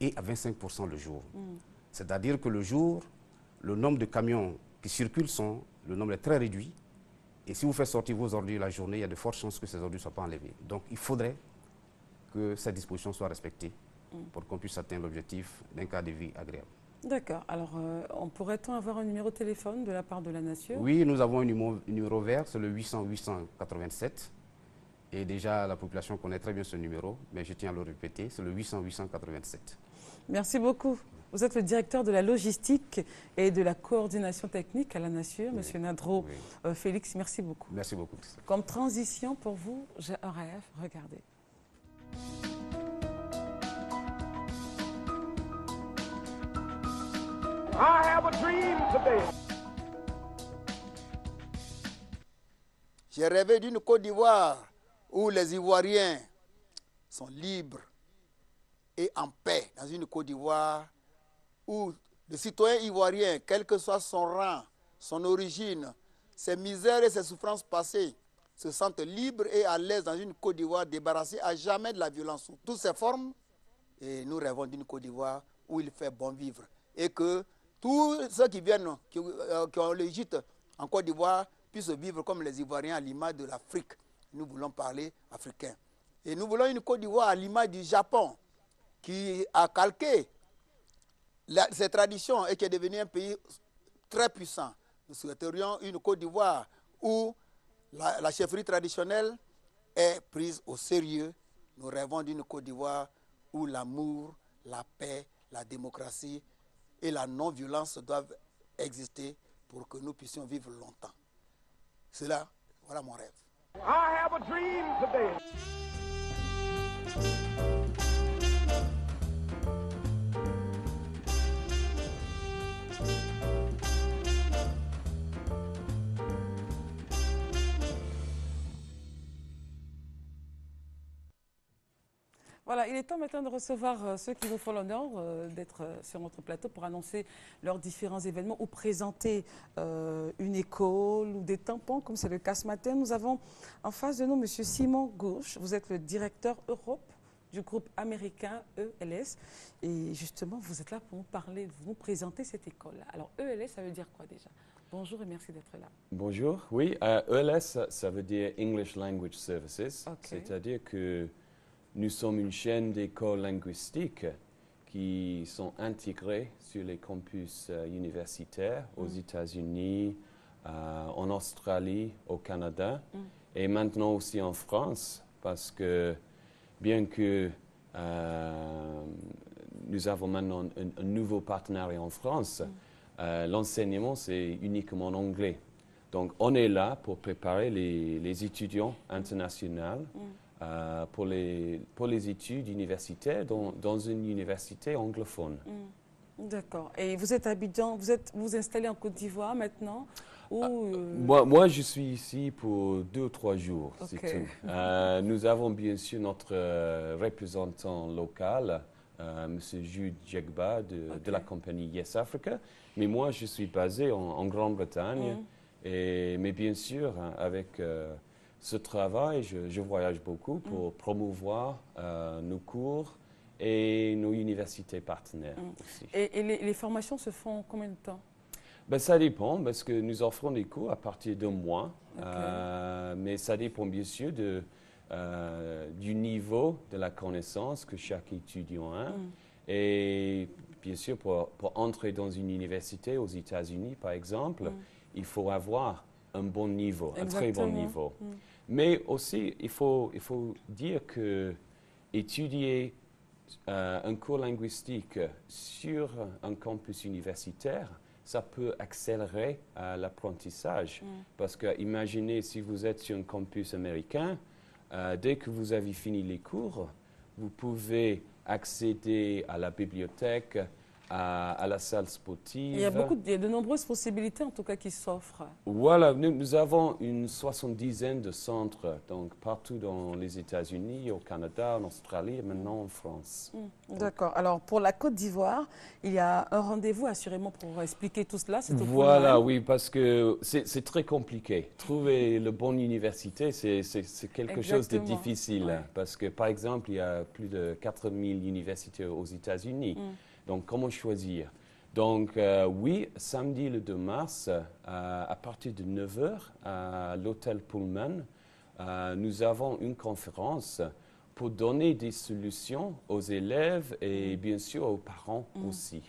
et à 25% le jour. C'est-à-dire que le jour, le nombre de camions qui circulent, le nombre est très réduit. Et si vous faites sortir vos ordures la journée, il y a de fortes chances que ces ordures ne soient pas enlevées. Donc il faudrait que cette disposition soit respectée pour qu'on puisse atteindre l'objectif d'un cadre de vie agréable. D'accord. Alors, pourrait-on avoir un numéro de téléphone de la part de la Nature? Oui, nous avons un numéro vert, c'est le 800-887. Et déjà, la population connaît très bien ce numéro, mais je tiens à le répéter, c'est le 800-887. Merci beaucoup. Vous êtes le directeur de la logistique et de la coordination technique à la Nature, Monsieur Nadro. Félix, merci beaucoup. Merci beaucoup. Comme transition pour vous, j'ai un rêve, regardez. I have a dream today. J'ai rêvé d'une Côte d'Ivoire où les Ivoiriens sont libres et en paix, dans une Côte d'Ivoire où le citoyen ivoirien, quel que soit son rang, son origine, ses misères et ses souffrances passées, se sentent libres et à l'aise dans une Côte d'Ivoire débarrassée à jamais de la violence sous toutes ses formes. Et nous rêvons d'une Côte d'Ivoire où il fait bon vivre et que tous ceux qui viennent, qui ont le gîte en Côte d'Ivoire, puissent vivre comme les Ivoiriens à l'image de l'Afrique. Nous voulons parler africain. Et nous voulons une Côte d'Ivoire à l'image du Japon, qui a calqué ses traditions et qui est devenu un pays très puissant. Nous souhaiterions une Côte d'Ivoire où la chefferie traditionnelle est prise au sérieux. Nous rêvons d'une Côte d'Ivoire où l'amour, la paix, la démocratie et la non-violence doivent exister pour que nous puissions vivre longtemps. Voilà mon rêve. I have a dream today. Voilà, il est temps maintenant de recevoir ceux qui nous font l'honneur d'être sur notre plateau pour annoncer leurs différents événements ou présenter une école ou des tampons, comme c'est le cas ce matin. Nous avons en face de nous M. Simon Gauche. Vous êtes le directeur Europe du groupe américain ELS. Et justement, vous êtes là pour nous parler, vous nous présenter cette école-là. Alors, ELS, ça veut dire quoi déjà? Bonjour et merci d'être là. Bonjour, oui, ELS, ça veut dire English Language Services, c'est-à-dire que nous sommes une chaîne d'écoles linguistiques qui sont intégrées sur les campus universitaires aux États-Unis, en Australie, au Canada et maintenant aussi en France, parce que bien que nous avons maintenant un nouveau partenariat en France, l'enseignement, c'est uniquement en anglais. Donc, on est là pour préparer les étudiants internationaux pour les études universitaires dans une université anglophone. D'accord. Et vous êtes à Abidjan, vous installez en Côte d'Ivoire maintenant ou moi, je suis ici pour 2 ou 3 jours, c'est tout. Nous avons bien sûr notre représentant local, M. Jude Jegba de la compagnie Yes Africa. Mais moi, je suis basé en Grande-Bretagne. Mais bien sûr, avec ce travail, je voyage beaucoup pour promouvoir nos cours et nos universités partenaires aussi. Et les formations se font en combien de temps? Ben, ça dépend, parce que nous offrons des cours à partir de mois. Mais ça dépend bien sûr du niveau de la connaissance que chaque étudiant a. Et bien sûr, pour entrer dans une université aux États-Unis, par exemple, il faut avoir un bon niveau, un très bon niveau. Mais aussi, il faut dire que étudier un cours linguistique sur un campus universitaire, ça peut accélérer l'apprentissage. Parce que imaginez si vous êtes sur un campus américain, dès que vous avez fini les cours, vous pouvez accéder à la bibliothèque, à la salle sportive. Il y a de nombreuses possibilités en tout cas qui s'offrent. Voilà, nous avons une 70aine de centres, donc partout dans les États-Unis, au Canada, en Australie et maintenant en France. D'accord. Alors pour la Côte d'Ivoire, il y a un rendez-vous assurément pour expliquer tout cela. Voilà, oui, parce que c'est très compliqué. Trouver la bonne université, c'est quelque chose de difficile. Parce que par exemple, il y a plus de 4000 universités aux États-Unis. Donc, comment choisir? Donc, oui, samedi le 2 mars, à partir de 9 h, à l'hôtel Pullman, nous avons une conférence pour donner des solutions aux élèves et bien sûr aux parents aussi.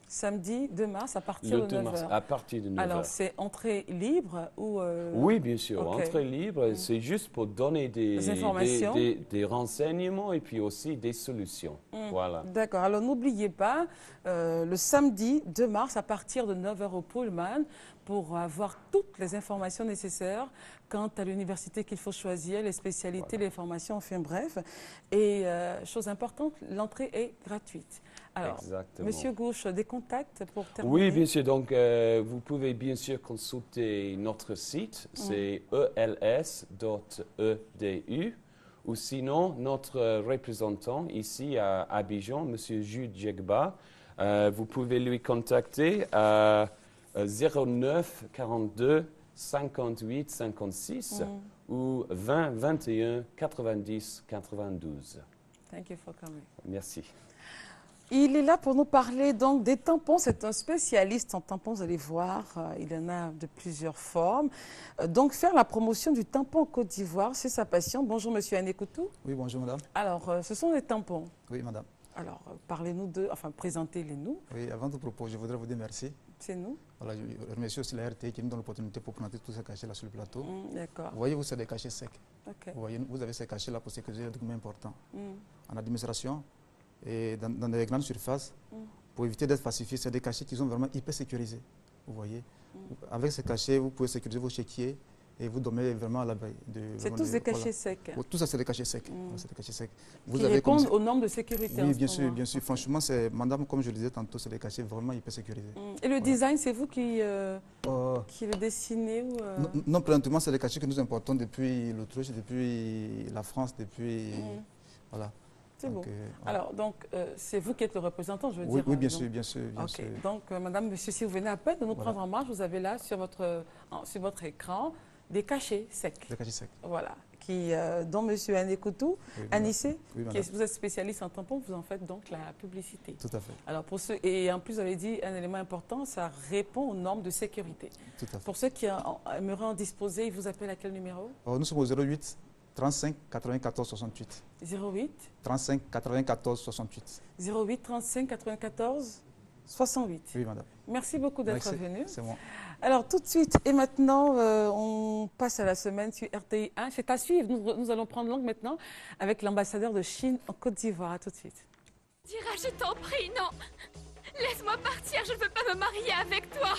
Samedi 2 mars à partir de 9 h. À partir de 9 h. Alors, c'est entrée libre ou Oui, bien sûr, entrée libre. C'est juste pour donner des informations, des renseignements et puis aussi des solutions. Voilà. D'accord. Alors, n'oubliez pas, le samedi 2 mars à partir de 9 h au Pullman pour avoir toutes les informations nécessaires quant à l'université qu'il faut choisir, les spécialités, les formations, enfin bref. Et chose importante, l'entrée est gratuite. Alors, Monsieur Gouche, des contacts pour terminer? Oui, bien sûr. Donc, vous pouvez bien sûr consulter notre site, c'est els.edu, ou sinon notre représentant ici à Abidjan, Monsieur Jude Jegba. Vous pouvez lui contacter à 09 42 58 56 ou 20 21 90 92. Thank you for coming. Merci. Il est là pour nous parler donc des tampons. C'est un spécialiste en tampons, vous allez voir. Il en a de plusieurs formes. Donc, faire la promotion du tampon en Côte d'Ivoire, c'est sa passion. Bonjour, monsieur Anekoutou. Oui, bonjour, madame. Alors, ce sont des tampons. Oui, madame. Alors, parlez-nous enfin, présentez-les-nous. Oui, avant tout propos, je voudrais vous dire merci. C'est nous. Voilà, je remercie aussi la RT qui nous donne l'opportunité pour présenter tous ces cachets-là sur le plateau. D'accord. Vous voyez, vous, c'est des cachets secs. Okay. Vous voyez, vous avez ces cachets-là pour sécuriser des documents importants. En administration et dans des grandes surfaces, pour éviter d'être falsifiés, c'est des cachets qui sont vraiment hyper sécurisés. Vous voyez. Avec ces cachets, vous pouvez sécuriser vos chéquiers et vous dormez vraiment à l'abri. C'est tous des cachets secs. Tout ça, c'est des cachets secs. C'est des cachets secs. Vous avez répondent aux normes de sécurité. Oui, bien sûr, bien sûr. Franchement, madame, comme je le disais tantôt, c'est des cachets vraiment hyper sécurisés. Et le design, c'est vous qui le dessinez ou Non, présentement, c'est des cachets que nous importons depuis l'Autriche, depuis la France, depuis... Voilà. C'est bon. Alors, donc, c'est vous qui êtes le représentant, je veux dire. Oui, bien sûr, bien sûr. Donc, madame, monsieur, si vous venez à peine de nous prendre en marche, vous avez là, sur votre écran, des cachets secs. Des cachets secs. Voilà, dont M. Anekoutou, Anissé, Oui, madame. vous êtes spécialiste en tampons, vous en faites donc la publicité. Tout à fait. Alors pour ceux, et en plus vous avez dit un élément important, ça répond aux normes de sécurité. Tout à fait. Pour ceux qui aimeraient en disposer, ils vous appellent à quel numéro? Nous sommes au 08 35 94 68. 08 35 94 68. 08 35 94 68. Oui, madame. Merci beaucoup d'être venu. C'est moi. Alors, tout de suite, et maintenant, on passe à la semaine sur RTI 1. C'est à suivre. Nous allons prendre langue maintenant avec l'ambassadeur de Chine en Côte d'Ivoire. À tout de suite. Dira, je t'en prie, non. Laisse-moi partir, je ne veux pas me marier avec toi.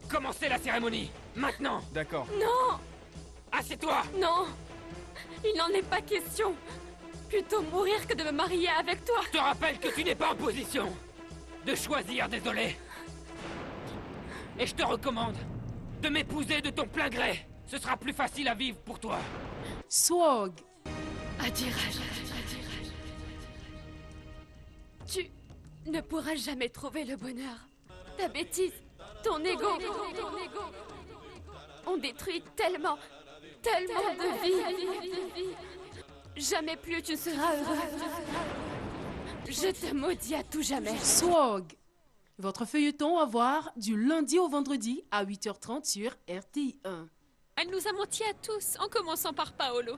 Commencez la cérémonie, maintenant. D'accord. Non. Assieds-toi. Non. Il n'en est pas question. Plutôt mourir que de me marier avec toi. Je te rappelle que tu n'es pas en position de choisir, désolé. Et je te recommande de m'épouser de ton plein gré. Ce sera plus facile à vivre pour toi. Swag. Adiraj. Tu ne pourras jamais trouver le bonheur. Ta bêtise, ton ego. On détruit tellement de vie. Jamais plus tu ne seras heureux. Je te maudis à tout jamais. Swag. Votre feuilleton à voir du lundi au vendredi à 8h30 sur RTI 1. Elle nous a menti à tous, en commençant par Paolo,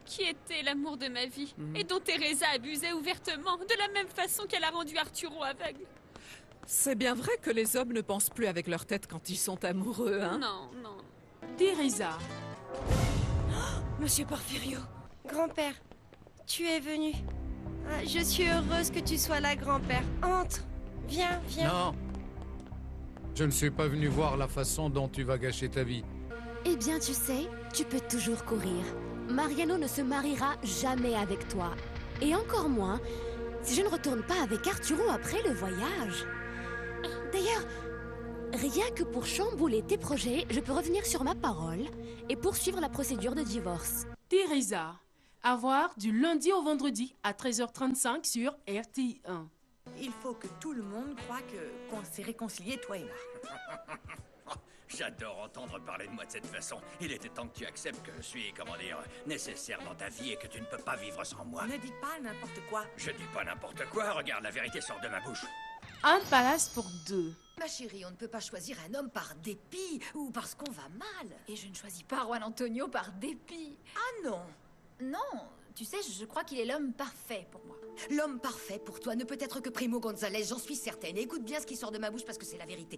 qui était l'amour de ma vie, et dont Teresa abusait ouvertement, de la même façon qu'elle a rendu Arturo aveugle. C'est bien vrai que les hommes ne pensent plus avec leur tête quand ils sont amoureux, hein? Non, non. Teresa. Monsieur Porfirio. Grand-père, tu es venu. Je suis heureuse que tu sois là, grand-père. Entre. Viens. Non. Je ne suis pas venu voir la façon dont tu vas gâcher ta vie. Eh bien, tu sais, tu peux toujours courir. Mariano ne se mariera jamais avec toi. Et encore moins si je ne retourne pas avec Arturo après le voyage. D'ailleurs, rien que pour chambouler tes projets, je peux revenir sur ma parole et poursuivre la procédure de divorce. Teresa. À voir du lundi au vendredi à 13h35 sur RTI 1. Il faut que tout le monde croie qu'on s'est réconciliés, toi et moi. J'adore entendre parler de moi de cette façon. Il était temps que tu acceptes que je suis, nécessaire dans ta vie et que tu ne peux pas vivre sans moi. Ne dis pas n'importe quoi. Je dis pas n'importe quoi, regarde, la vérité sort de ma bouche. Un palace pour deux. Ma chérie, on ne peut pas choisir un homme par dépit ou parce qu'on va mal. Et je ne choisis pas Juan Antonio par dépit. Ah non. Non, tu sais, je crois qu'il est l'homme parfait pour moi. L'homme parfait pour toi ne peut être que Primo González, j'en suis certaine. Et écoute bien ce qui sort de ma bouche parce que c'est la vérité.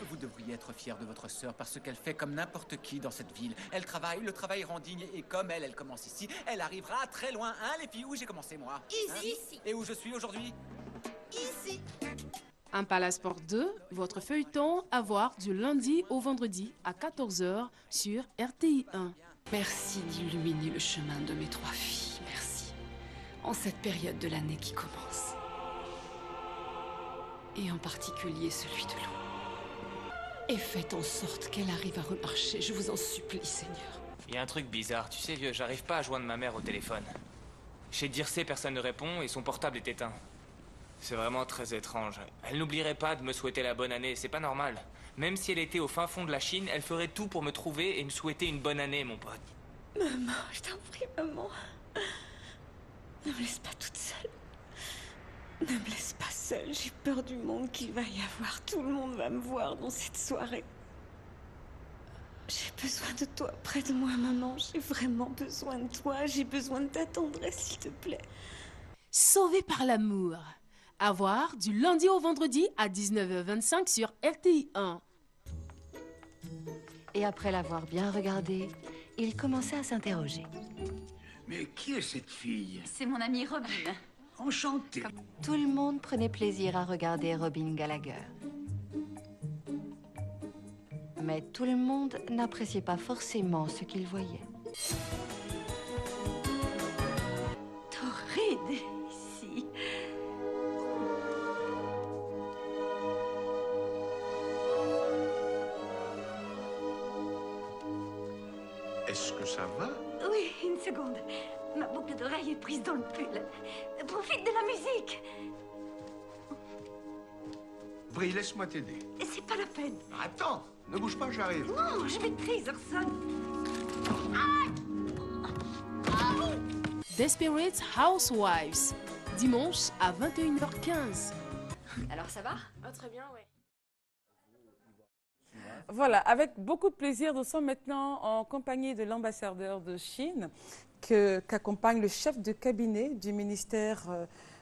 Vous devriez être fier de votre sœur parce qu'elle fait comme n'importe qui dans cette ville. Elle travaille, le travail rend digne et comme elle commence ici, elle arrivera très loin, hein, les filles, où j'ai commencé moi. Ici. Et où je suis aujourd'hui. Ici. Un palace pour deux, votre feuilleton à voir du lundi au vendredi à 14h sur RTI 1. Merci d'illuminer le chemin de mes trois filles, merci. En cette période de l'année qui commence. Et en particulier celui de l'eau. Et faites en sorte qu'elle arrive à remarcher, je vous en supplie, Seigneur. Il y a un truc bizarre, tu sais vieux, j'arrive pas à joindre ma mère au téléphone. Chez Dircé, personne ne répond et son portable est éteint. C'est vraiment très étrange. Elle n'oublierait pas de me souhaiter la bonne année, c'est pas normal. Même si elle était au fin fond de la Chine, elle ferait tout pour me trouver et me souhaiter une bonne année, mon pote. Maman, je t'en prie, maman. Ne me laisse pas toute seule. Ne me laisse pas seule, j'ai peur du monde qu'il va y avoir. Tout le monde va me voir dans cette soirée. J'ai besoin de toi près de moi, maman. J'ai vraiment besoin de toi. J'ai besoin de ta tendresse, s'il te plaît. Sauvé par l'amour. À voir du lundi au vendredi à 19h25 sur RTI 1. Et après l'avoir bien regardé, il commençait à s'interroger. Mais qui est cette fille? C'est mon amie Robin. Enchantée. Tout le monde prenait plaisir à regarder Robin Gallagher. Mais tout le monde n'appréciait pas forcément ce qu'il voyait. Torride, ici. Est-ce que ça va? Oui, une seconde. Ma boucle d'oreille est prise dans le pull. Profite de la musique. Brie, laisse-moi t'aider. C'est pas la peine. Attends, ne bouge pas, j'arrive. Non, je maîtrise, Orson. Desperate Housewives, dimanche à 21h15. Alors ça va? Très bien, ouais. Voilà, avec beaucoup de plaisir, nous sommes maintenant en compagnie de l'ambassadeur de Chine qu'accompagne le chef de cabinet du ministère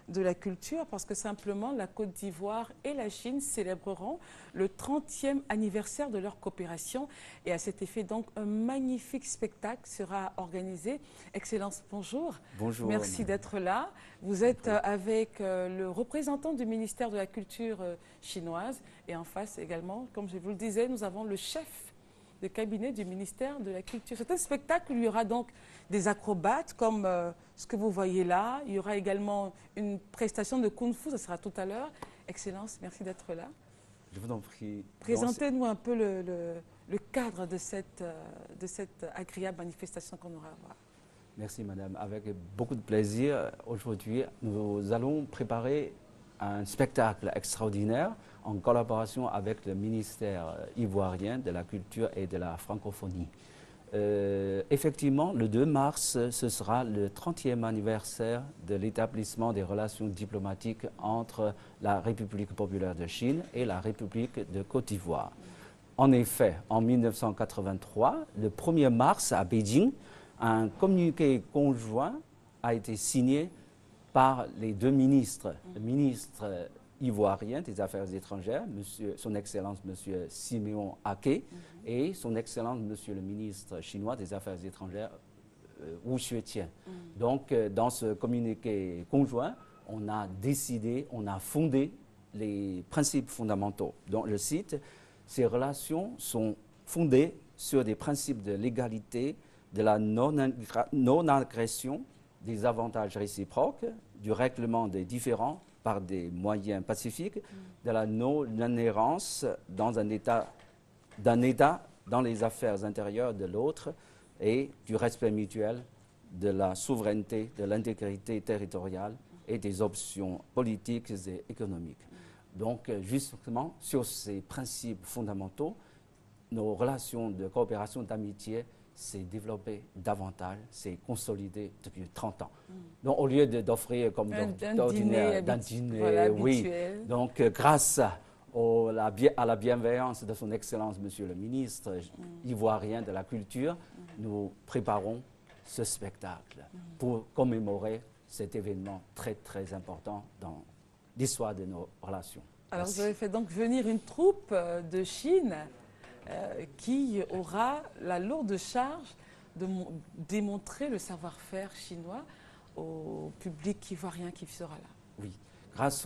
de la Culture, parce que simplement la Côte d'Ivoire et la Chine célébreront le 30e anniversaire de leur coopération. Et à cet effet, donc, un magnifique spectacle sera organisé. Excellence, bonjour. Bonjour. Merci d'être là. Vous êtes avec le représentant du ministère de la Culture chinoise. Et en face également, comme je vous le disais, nous avons le chef de cabinet du ministère de la Culture. C'est un spectacle où il y aura donc des acrobates comme ce que vous voyez là. Il y aura également une prestation de kung-fu, ça sera tout à l'heure. Excellence, merci d'être là. Je vous en prie. Présentez-nous un peu le cadre de cette agréable manifestation qu'on aura à voir. Merci madame. Avec beaucoup de plaisir, aujourd'hui, nous allons préparer un spectacle extraordinaire en collaboration avec le ministère ivoirien de la Culture et de la Francophonie. Effectivement, le 2 mars, ce sera le 30e anniversaire de l'établissement des relations diplomatiques entre la République populaire de Chine et la République de Côte d'Ivoire. En effet, en 1983, le 1er mars à Beijing, un communiqué conjoint a été signé par les deux ministres, le ministre ivoirien des Affaires étrangères, son Excellence M. Siméon Aké, et son Excellence M. le ministre chinois des Affaires étrangères, Wu Xuetian. Donc, dans ce communiqué conjoint, on a décidé, on a fondé les principes fondamentaux. Donc, je cite, ces relations sont fondées sur des principes de l'égalité, de la non-agression, des avantages réciproques, du règlement des différends par des moyens pacifiques, de la non-ingérence dans d'un État dans les affaires intérieures de l'autre et du respect mutuel de la souveraineté, de l'intégrité territoriale et des options politiques et économiques. Donc, justement, sur ces principes fondamentaux, nos relations de coopération, d'amitié s'est développé davantage, s'est consolidé depuis 30 ans. Donc, au lieu d'offrir comme d'ordinaire d'un dîner, voilà, oui. Donc, grâce à la bienveillance de son Excellence, Monsieur le ministre ivoirien de la Culture, nous préparons ce spectacle pour commémorer cet événement très, très important dans l'histoire de nos relations. Alors, vous avez fait donc venir une troupe de Chine qui aura la lourde charge de démontrer le savoir-faire chinois au public ivoirien qui sera là. Oui, grâce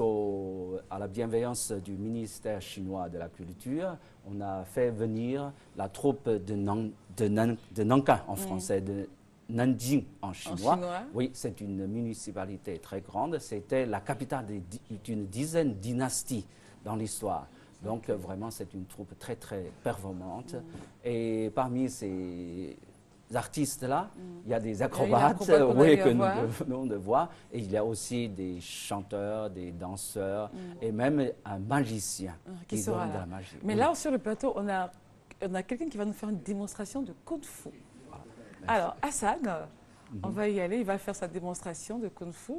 à la bienveillance du ministère chinois de la Culture, on a fait venir la troupe de Nankin en français, de Nanjing en chinois. Oui, c'est une municipalité très grande. C'était la capitale d'une dizaine de dynasties dans l'histoire. Donc, vraiment, c'est une troupe très, très performante. Et parmi ces artistes-là, il y a des acrobates que nous venons de voir. Et il y a aussi des chanteurs, des danseurs et même un magicien qui donne de la magie. Mais là, sur le plateau, on a quelqu'un qui va nous faire une démonstration de kung-fu. Alors, Hassan, on va y aller. Il va faire sa démonstration de kung-fu.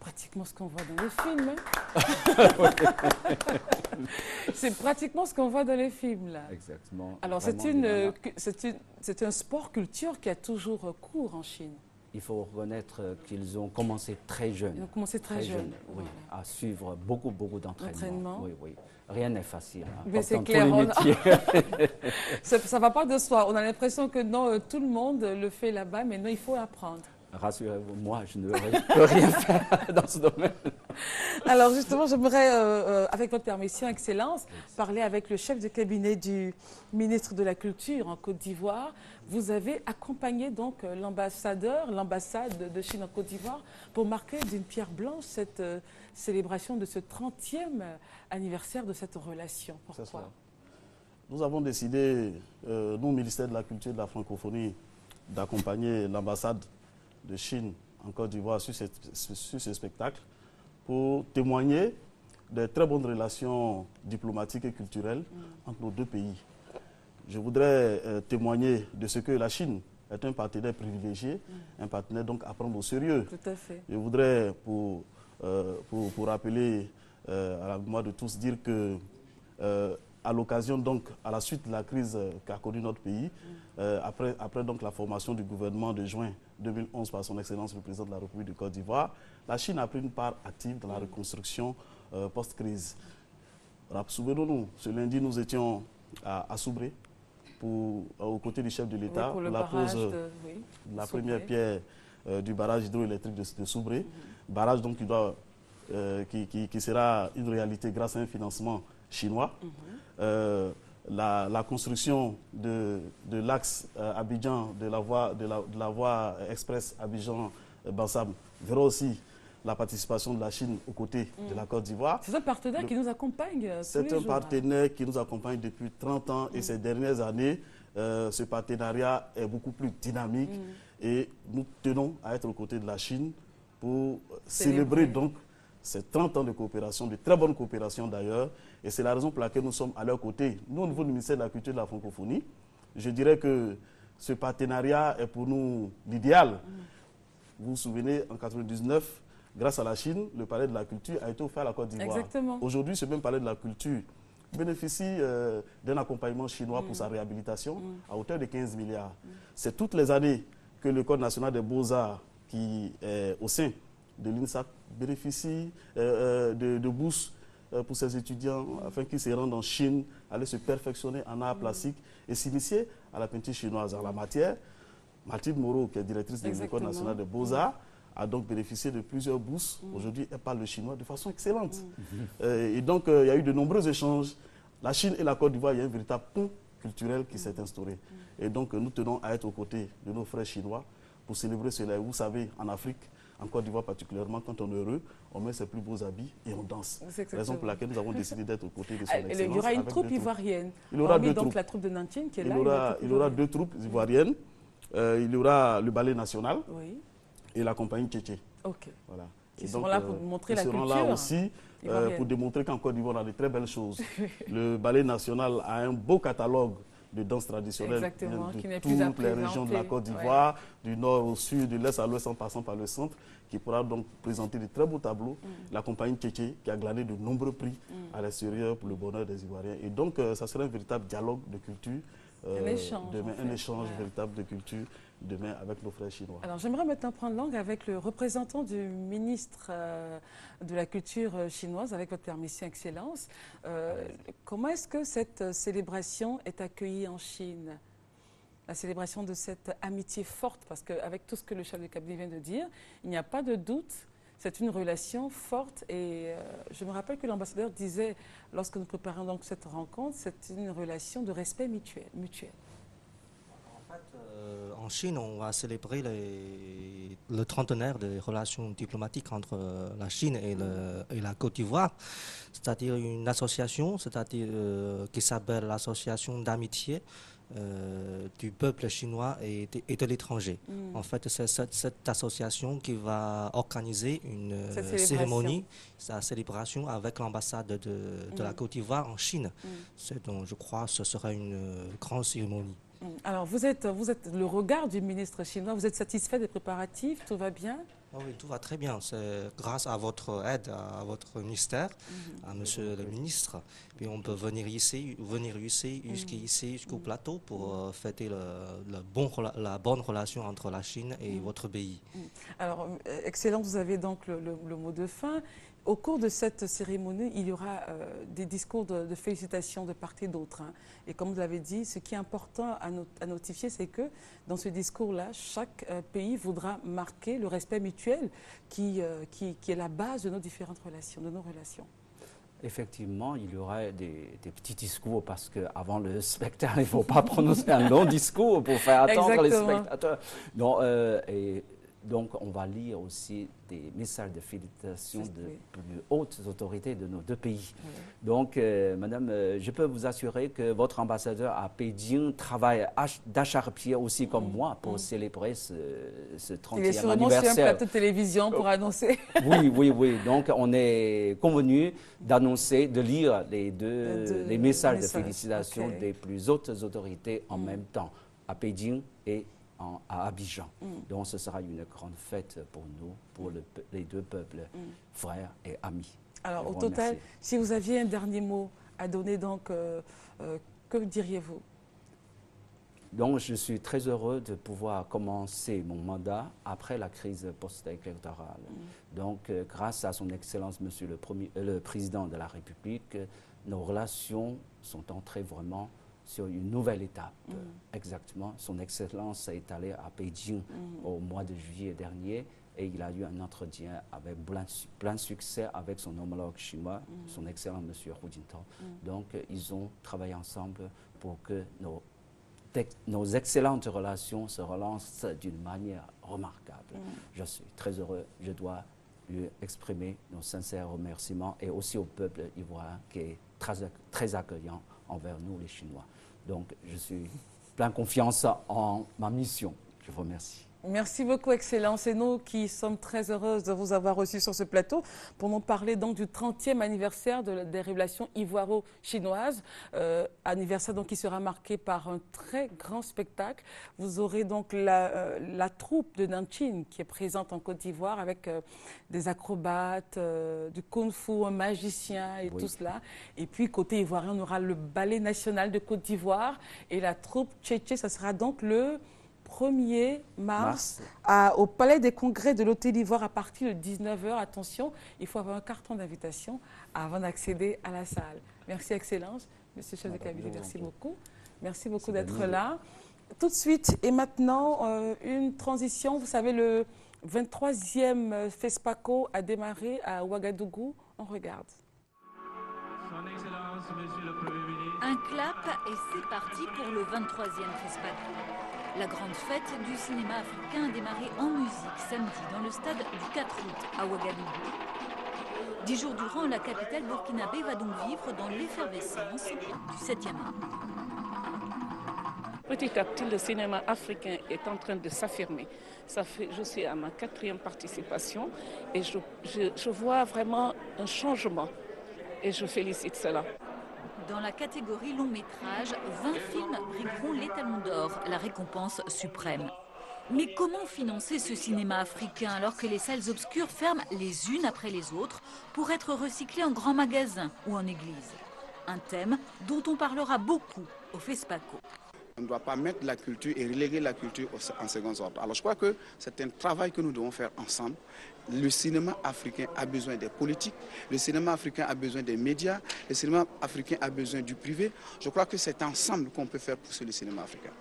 Pratiquement ce qu'on voit dans les films. C'est pratiquement ce qu'on voit dans les films, là. Exactement. Alors, c'est un sport culture qui a toujours cours en Chine. Il faut reconnaître qu'ils ont commencé très jeunes. Ils ont commencé très jeunes. Oui, voilà. À suivre beaucoup d'entraînement. Oui, oui. Rien n'est facile. Hein, mais c'est clair. Ça ne va pas de soi. On a l'impression que non, tout le monde le fait là-bas, mais non, il faut apprendre. Rassurez-vous, moi, je ne peux rien faire dans ce domaine. Alors justement, j'aimerais, avec votre permission, Excellence, parler avec le chef de cabinet du ministre de la Culture en Côte d'Ivoire. Vous avez accompagné donc l'ambassade de Chine en Côte d'Ivoire pour marquer d'une pierre blanche cette célébration de ce 30e anniversaire de cette relation. Pourquoi? Nous avons décidé, nous, ministère de la Culture et de la Francophonie, d'accompagner l'ambassade de Chine en Côte d'Ivoire sur ce spectacle pour témoigner des très bonnes relations diplomatiques et culturelles entre nos deux pays. Je voudrais témoigner de ce que la Chine est un partenaire privilégié, un partenaire donc à prendre au sérieux. Tout à fait. Je voudrais, pour rappeler à la mémoire de tous, dire que à l'occasion, donc, à la suite de la crise qu'a connue notre pays, après donc, la formation du gouvernement de juin 2011 par son Excellence le Président de la République de Côte d'Ivoire, la Chine a pris une part active dans la reconstruction post-crise. Souvenons-nous, ce lundi, nous étions à Soubré, aux côtés du chef de l'État, pour la pose de la première pierre du barrage hydroélectrique de Soubré. Barrage donc, qui sera une réalité grâce à un financement chinois. La construction de l'axe Abidjan, de la voie express Abidjan-Bansam verra aussi la participation de la Chine aux côtés de la Côte d'Ivoire. C'est un partenaire qui nous accompagne C'est un partenaire qui nous accompagne depuis 30 ans et ces dernières années, ce partenariat est beaucoup plus dynamique et nous tenons à être aux côtés de la Chine pour célébrer donc ces 30 ans de coopération, de très bonne coopération d'ailleurs, et c'est la raison pour laquelle nous sommes à leur côté. Nous, au niveau du ministère de la Culture et de la Francophonie, je dirais que ce partenariat est pour nous l'idéal. Vous vous souvenez, en 1999, grâce à la Chine, le palais de la culture a été offert à la Côte d'Ivoire. Aujourd'hui, ce même palais de la culture bénéficie d'un accompagnement chinois pour sa réhabilitation à hauteur de 15 milliards. C'est toutes les années que l'École nationale des beaux-arts, qui est au sein de l'INSAC, bénéficie de bourses pour ses étudiants afin qu'ils se rendent en Chine, aller se perfectionner en art plastique et s'initier à la peinture chinoise. En la matière, Mathilde Moreau, qui est directrice de l'École nationale des beaux-arts, a donc bénéficié de plusieurs bourses. Aujourd'hui, elle parle le chinois de façon excellente. Et donc, il y a eu de nombreux échanges. La Chine et la Côte d'Ivoire, il y a un véritable pont culturel qui s'est instauré. Et donc, nous tenons à être aux côtés de nos frères chinois pour célébrer cela. Vous savez, en Afrique, en Côte d'Ivoire particulièrement, quand on est heureux, on met ses plus beaux habits et on danse. C'est la raison pour laquelle nous avons décidé d'être aux côtés de son Excellence. Il y aura une troupe ivoirienne. Il y aura deux donc troupes. La troupe de Nankin qui est là. Il y aura deux troupes ivoiriennes. Il y aura le ballet national et la compagnie Tchétché. Voilà. Qui seront là pour montrer la culture. Ils seront là aussi pour démontrer qu'en Côte d'Ivoire, on a de très belles choses. Le ballet national a un beau catalogue de danse traditionnelle de toutes les régions de la Côte d'Ivoire, du nord au sud, de l'est à l'ouest en passant par le centre, qui pourra donc présenter de très beaux tableaux. La compagnie Tchétché qui a glané de nombreux prix à l'extérieur pour le bonheur des Ivoiriens. Et donc, ça sera un véritable dialogue de culture. Un échange véritable de culture demain avec nos frères chinois. Alors j'aimerais maintenant prendre langue avec le représentant du ministre de la Culture chinoise, avec votre permission, Excellence. Comment est-ce que cette célébration est accueillie en Chine? La célébration de cette amitié forte, parce qu'avec tout ce que le chef de cabinet vient de dire, il n'y a pas de doute. C'est une relation forte et je me rappelle que l'ambassadeur disait, lorsque nous préparions donc cette rencontre, c'est une relation de respect mutuel. En fait, en Chine, on va célébrer le trentenaire des relations diplomatiques entre la Chine et la Côte d'Ivoire, c'est-à-dire une association, qui s'appelle l'association d'amitié du peuple chinois et de l'étranger. En fait, c'est cette association qui va organiser une cérémonie, sa célébration avec l'ambassade de la Côte d'Ivoire en Chine. Donc, je crois que ce sera une grande cérémonie. Alors, vous êtes le regard du ministre chinois, vous êtes satisfait des préparatifs, tout va bien? Oui, tout va très bien. C'est grâce à votre aide, à votre ministère, à monsieur le ministre. Puis on peut venir ici jusqu'au plateau pour fêter la bonne relation entre la Chine et votre pays. Alors, Excellence, vous avez donc le mot de fin. Au cours de cette cérémonie, il y aura des discours de félicitations de part et d'autre. Et comme vous l'avez dit, ce qui est important à notifier, c'est que dans ce discours-là, chaque pays voudra marquer le respect mutuel qui est la base de nos différentes relations, de nos relations. Effectivement, il y aura des petits discours parce qu'avant le spectacle, il ne faut pas prononcer un long discours pour faire attendre les spectateurs. Donc, on va lire aussi des messages de félicitations de plus hautes autorités de nos deux pays. Oui. Donc, Madame, je peux vous assurer que votre ambassadeur à Pékin travaille d'acharpier aussi comme moi pour célébrer ce 30e anniversaire. Il est sûrement sur un plateau de télévision pour annoncer. Oui. Donc, on est convenu d'annoncer, de lire les messages de félicitations des plus hautes autorités en même temps, à Pékin et à Abidjan. Donc ce sera une grande fête pour nous, pour les deux peuples, frères et amis. Alors au total, si vous aviez un dernier mot à donner, donc, que diriez-vous? Donc je suis très heureux de pouvoir commencer mon mandat après la crise post-électorale. Donc grâce à son Excellence, Monsieur le Président de la République, nos relations sont entrées vraiment sur une nouvelle étape. Exactement. Son Excellence est allé à Pékin au mois de juillet dernier et il a eu un entretien avec plein succès avec son homologue chinois, son Excellent M. Hu Jintao. Donc, ils ont travaillé ensemble pour que nos excellentes relations se relancent d'une manière remarquable. Je suis très heureux. Je dois lui exprimer nos sincères remerciements et aussi au peuple ivoirien qui est très accueillant envers nous, les Chinois. Donc, je suis plein confiance en ma mission. Je vous remercie. Merci beaucoup, Excellence. Et nous qui sommes très heureuses de vous avoir reçu sur ce plateau pour nous parler donc du 30e anniversaire des relations ivoiro-chinoises. Anniversaire donc qui sera marqué par un très grand spectacle. Vous aurez donc la troupe de Nanjing qui est présente en Côte d'Ivoire avec des acrobates, du kung-fu, un magicien et tout cela. Et puis côté ivoirien, on aura le ballet national de Côte d'Ivoire et la troupe Tchétché. Ça sera donc le 1er mars au Palais des Congrès de l'Hôtel d'Ivoire à partir de 19h. Attention, il faut avoir un carton d'invitation avant d'accéder à la salle. Merci, Excellence. Monsieur le chef de cabinet, merci beaucoup. Merci beaucoup d'être là. Tout de suite, et maintenant, une transition. Vous savez, le 23e FESPACO a démarré à Ouagadougou. On regarde. Un clap et c'est parti pour le 23e FESPACO. La grande fête du cinéma africain a démarré en musique samedi dans le stade du 4 août à Ouagadougou. 10 jours durant, la capitale burkinabé va donc vivre dans l'effervescence du 7e art. Petit à petit, le cinéma africain est en train de s'affirmer. Je suis à ma 4e participation et je vois vraiment un changement et je félicite cela. Dans la catégorie long métrage, 20 films brigueront l'étalon d'or, la récompense suprême. Mais comment financer ce cinéma africain alors que les salles obscures ferment les unes après les autres pour être recyclées en grands magasins ou en églises? Un thème dont on parlera beaucoup au FESPACO. On ne doit pas mettre la culture et reléguer la culture en second ordre. Alors je crois que c'est un travail que nous devons faire ensemble. Le cinéma africain a besoin des politiques, le cinéma africain a besoin des médias, le cinéma africain a besoin du privé. Je crois que c'est ensemble qu'on peut faire pousser le cinéma africain.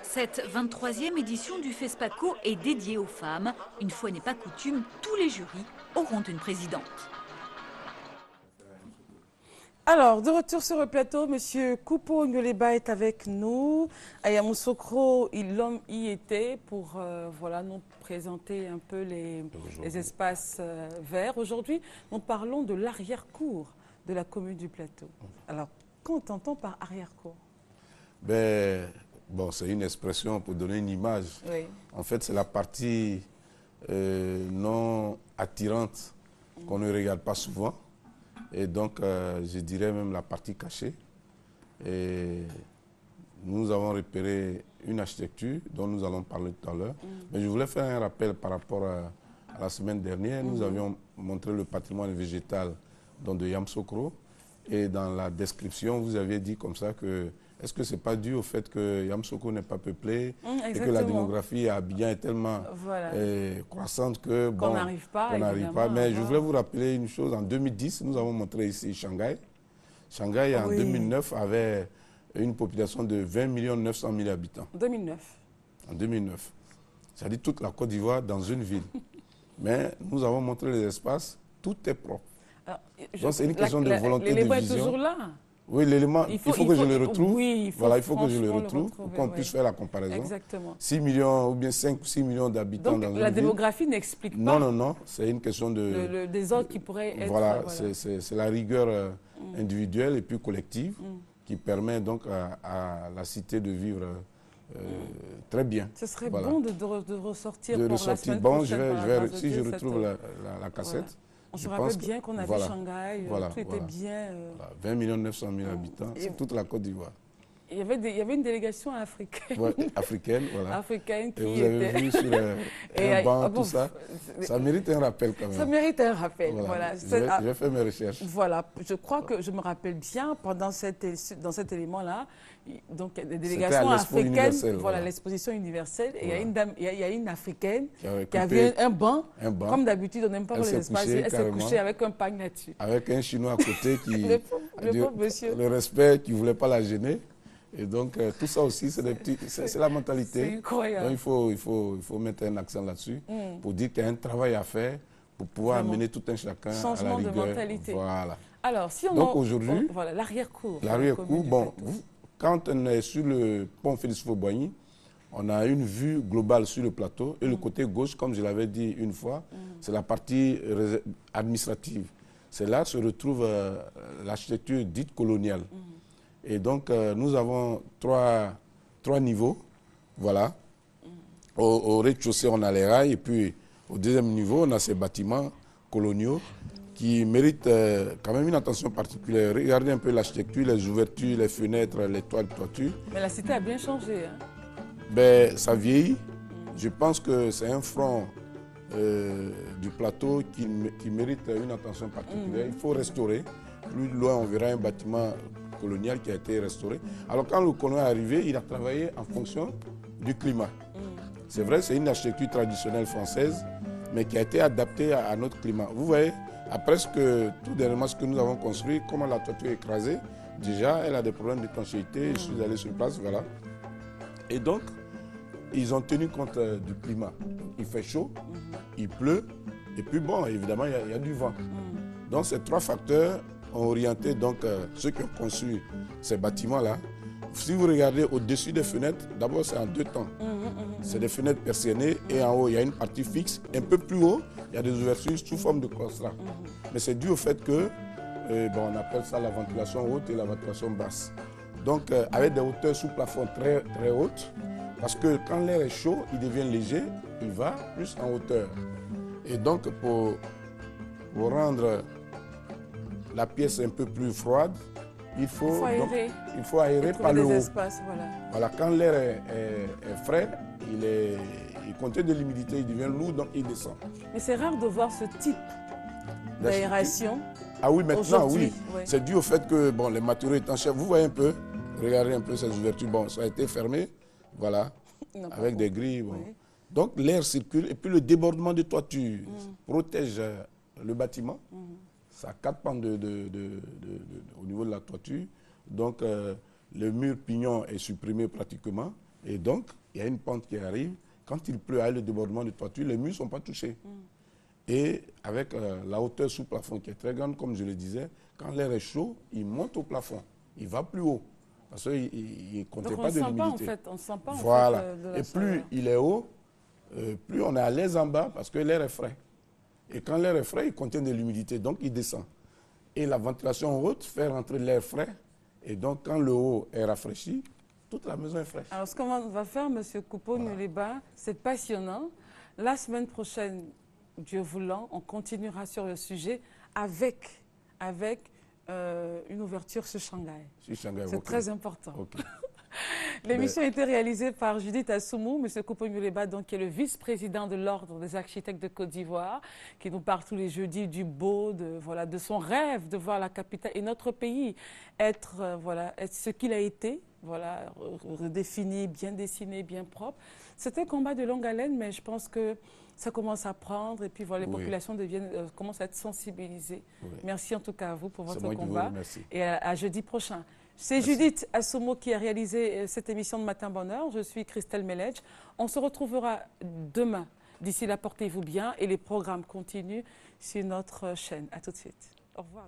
Cette 23e édition du FESPACO est dédiée aux femmes. Une fois n'est pas coutume, tous les jurys auront une présidente. Alors, de retour sur le plateau, M. Koupo Ngoleba est avec nous. Ayamou Sokro, l'homme y était pour nous présenter un peu les espaces verts. Aujourd'hui, nous parlons de l'arrière-cour de la commune du plateau. Alors, qu'entend-on par arrière-cour? C'est une expression pour donner une image. Oui. En fait, c'est la partie non attirante qu'on ne regarde pas souvent. Et donc, je dirais même la partie cachée. Et nous avons repéré une architecture dont nous allons parler tout à l'heure. Mais je voulais faire un rappel par rapport la semaine dernière, nous avions montré le patrimoine végétal donc de Yamoussoukro. Et dans la description, vous aviez dit comme ça que est-ce que ce n'est pas dû au fait que Yamoussoukro n'est pas peuplé et que la démographie à Abidjan est tellement croissante que bon, qu'on n'arrive pas. Mais je voulais vous rappeler une chose. En 2010, nous avons montré ici Shanghai. Shanghai, en 2009, avait une population de 20 900 000 habitants. 2009. En 2009. C'est-à-dire toute la Côte d'Ivoire dans une ville. Mais nous avons montré les espaces, tout est propre. Donc c'est une question de volonté, de vision. L'élément est toujours là. Oui, l'élément, il faut que je le retrouve. Oui, voilà, il faut que je le retrouve pour qu'on puisse faire la comparaison. Exactement. 6 millions ou bien 5 ou 6 millions d'habitants dans une ville. Donc la démographie n'explique pas. Non, c'est une question de... des ordres qui pourraient être... Voilà, c'est la rigueur individuelle et puis collective qui permet donc à la cité de vivre très bien. Ce serait bon de ressortir pour la semaine prochaine. Si je retrouve la cassette... Voilà. On se rappelle bien qu'on avait Shanghai, tout était bien... 20 900 000 habitants, c'est toute la Côte d'Ivoire. Il y avait une délégation africaine. Ouais, africaine, voilà. Africaine qui et vous avez vu sur un banc, tout ça. Ça mérite un rappel quand même. Ça mérite un rappel, voilà. Je vais faire mes recherches. Voilà, je crois que je me rappelle bien, dans cet élément-là, donc des délégations africaines, voilà, l'exposition universelle, et il y a une africaine qui avait un banc, comme d'habitude, on n'aime pas les espaces, elle s'est couchée avec un pagne là-dessus. Avec un Chinois à côté qui... le respect, qui ne voulait pas la gêner. Et donc, tout ça aussi, c'est la mentalité. C'est incroyable. Donc, il faut mettre un accent là-dessus pour dire qu'il y a un travail à faire pour pouvoir amener tout un chacun à la rigueur. De mentalité. Voilà. Alors, si on donc, aujourd'hui, voilà, l'arrière-cour. L'arrière-cour, bon, quand on est sur le pont Félix-Houphouët-Boigny, on a une vue globale sur le plateau. Et le côté gauche, comme je l'avais dit une fois, c'est la partie administrative. C'est là que se retrouve l'architecture dite coloniale. Et donc, nous avons trois niveaux. Voilà. Au rez-de-chaussée, on a les rails. Et puis, au deuxième niveau, on a ces bâtiments coloniaux qui méritent quand même une attention particulière. Regardez un peu l'architecture, les ouvertures, les fenêtres, les toits de toiture. Mais la cité a bien changé. Hein. Ben, ça vieillit. Je pense que c'est un front du plateau qui mérite une attention particulière. Il faut restaurer. Plus loin, on verra un bâtiment colonial qui a été restauré. Alors quand le colon est arrivé, il a travaillé en fonction du climat. C'est vrai, c'est une architecture traditionnelle française, mais qui a été adaptée à notre climat. Vous voyez, après tout dernièrement ce que nous avons construit, comment la toiture est écrasée, déjà, elle a des problèmes d'étanchéité. Je suis allé sur place, voilà. Et donc, ils ont tenu compte du climat. Il fait chaud, il pleut, et puis bon, évidemment, il y a du vent. Donc, ces trois facteurs ont orienté donc ceux qui ont conçu ces bâtiments-là. Si vous regardez au-dessus des fenêtres, d'abord c'est en deux temps. C'est des fenêtres persiennées et en haut il y a une partie fixe. Un peu plus haut, il y a des ouvertures sous forme de claustrat. Mais c'est dû au fait que, on appelle ça la ventilation haute et la ventilation basse. Donc avec des hauteurs sous plafond très, très hautes, parce que quand l'air est chaud, il devient léger, il va plus en hauteur. Et donc pour rendre la pièce un peu plus froide, il faut aérer par le haut. Voilà, quand l'air est frais, il contient de l'humidité, il devient lourd, donc il descend. Mais c'est rare de voir ce type d'aération. Ah oui, maintenant, oui. C'est dû au fait que les matériaux étant chers. Vous voyez un peu, regardez un peu ces ouvertures. Bon, ça a été fermé, voilà, avec des grilles. Bon. Oui. Donc l'air circule et puis le débordement de toiture protège le bâtiment. Ça a 4 pans au niveau de la toiture. Donc, le mur pignon est supprimé pratiquement. Et donc, il y a une pente qui arrive. Quand il pleut avec le débordement de toiture, les murs ne sont pas touchés. Et avec la hauteur sous plafond qui est très grande, comme je le disais, quand l'air est chaud, il monte au plafond. Il va plus haut. Parce qu'il ne comptait pas de l'humidité. On ne sent pas, voilà. Et plus il est haut, plus on est à l'aise en bas parce que l'air est frais. Et quand l'air est frais, il contient de l'humidité, donc il descend. Et la ventilation haute fait rentrer l'air frais. Et donc, quand le haut est rafraîchi, toute la maison est fraîche. Alors, ce qu'on va faire, M. Koupo-Nuléba, c'est passionnant. La semaine prochaine, Dieu voulant, on continuera sur le sujet avec une ouverture sur Shanghai. Sur Shanghai, c'est très important. L'émission a été réalisée par Judith Assoumou, M. Koupo Muleba, donc, qui est le vice-président de l'Ordre des architectes de Côte d'Ivoire, qui nous parle tous les jeudis du beau, de son rêve de voir la capitale et notre pays être ce qu'il a été, redéfini, bien dessiné, bien propre. C'est un combat de longue haleine, mais je pense que ça commence à prendre et puis les populations commencent à être sensibilisées. Oui. Merci en tout cas à vous pour votre combat. Et à jeudi prochain. C'est Judith Assoumou qui a réalisé cette émission de Matin Bonheur. Je suis Christelle Meledge. On se retrouvera demain. D'ici là, portez-vous bien et les programmes continuent sur notre chaîne. À tout de suite. Au revoir.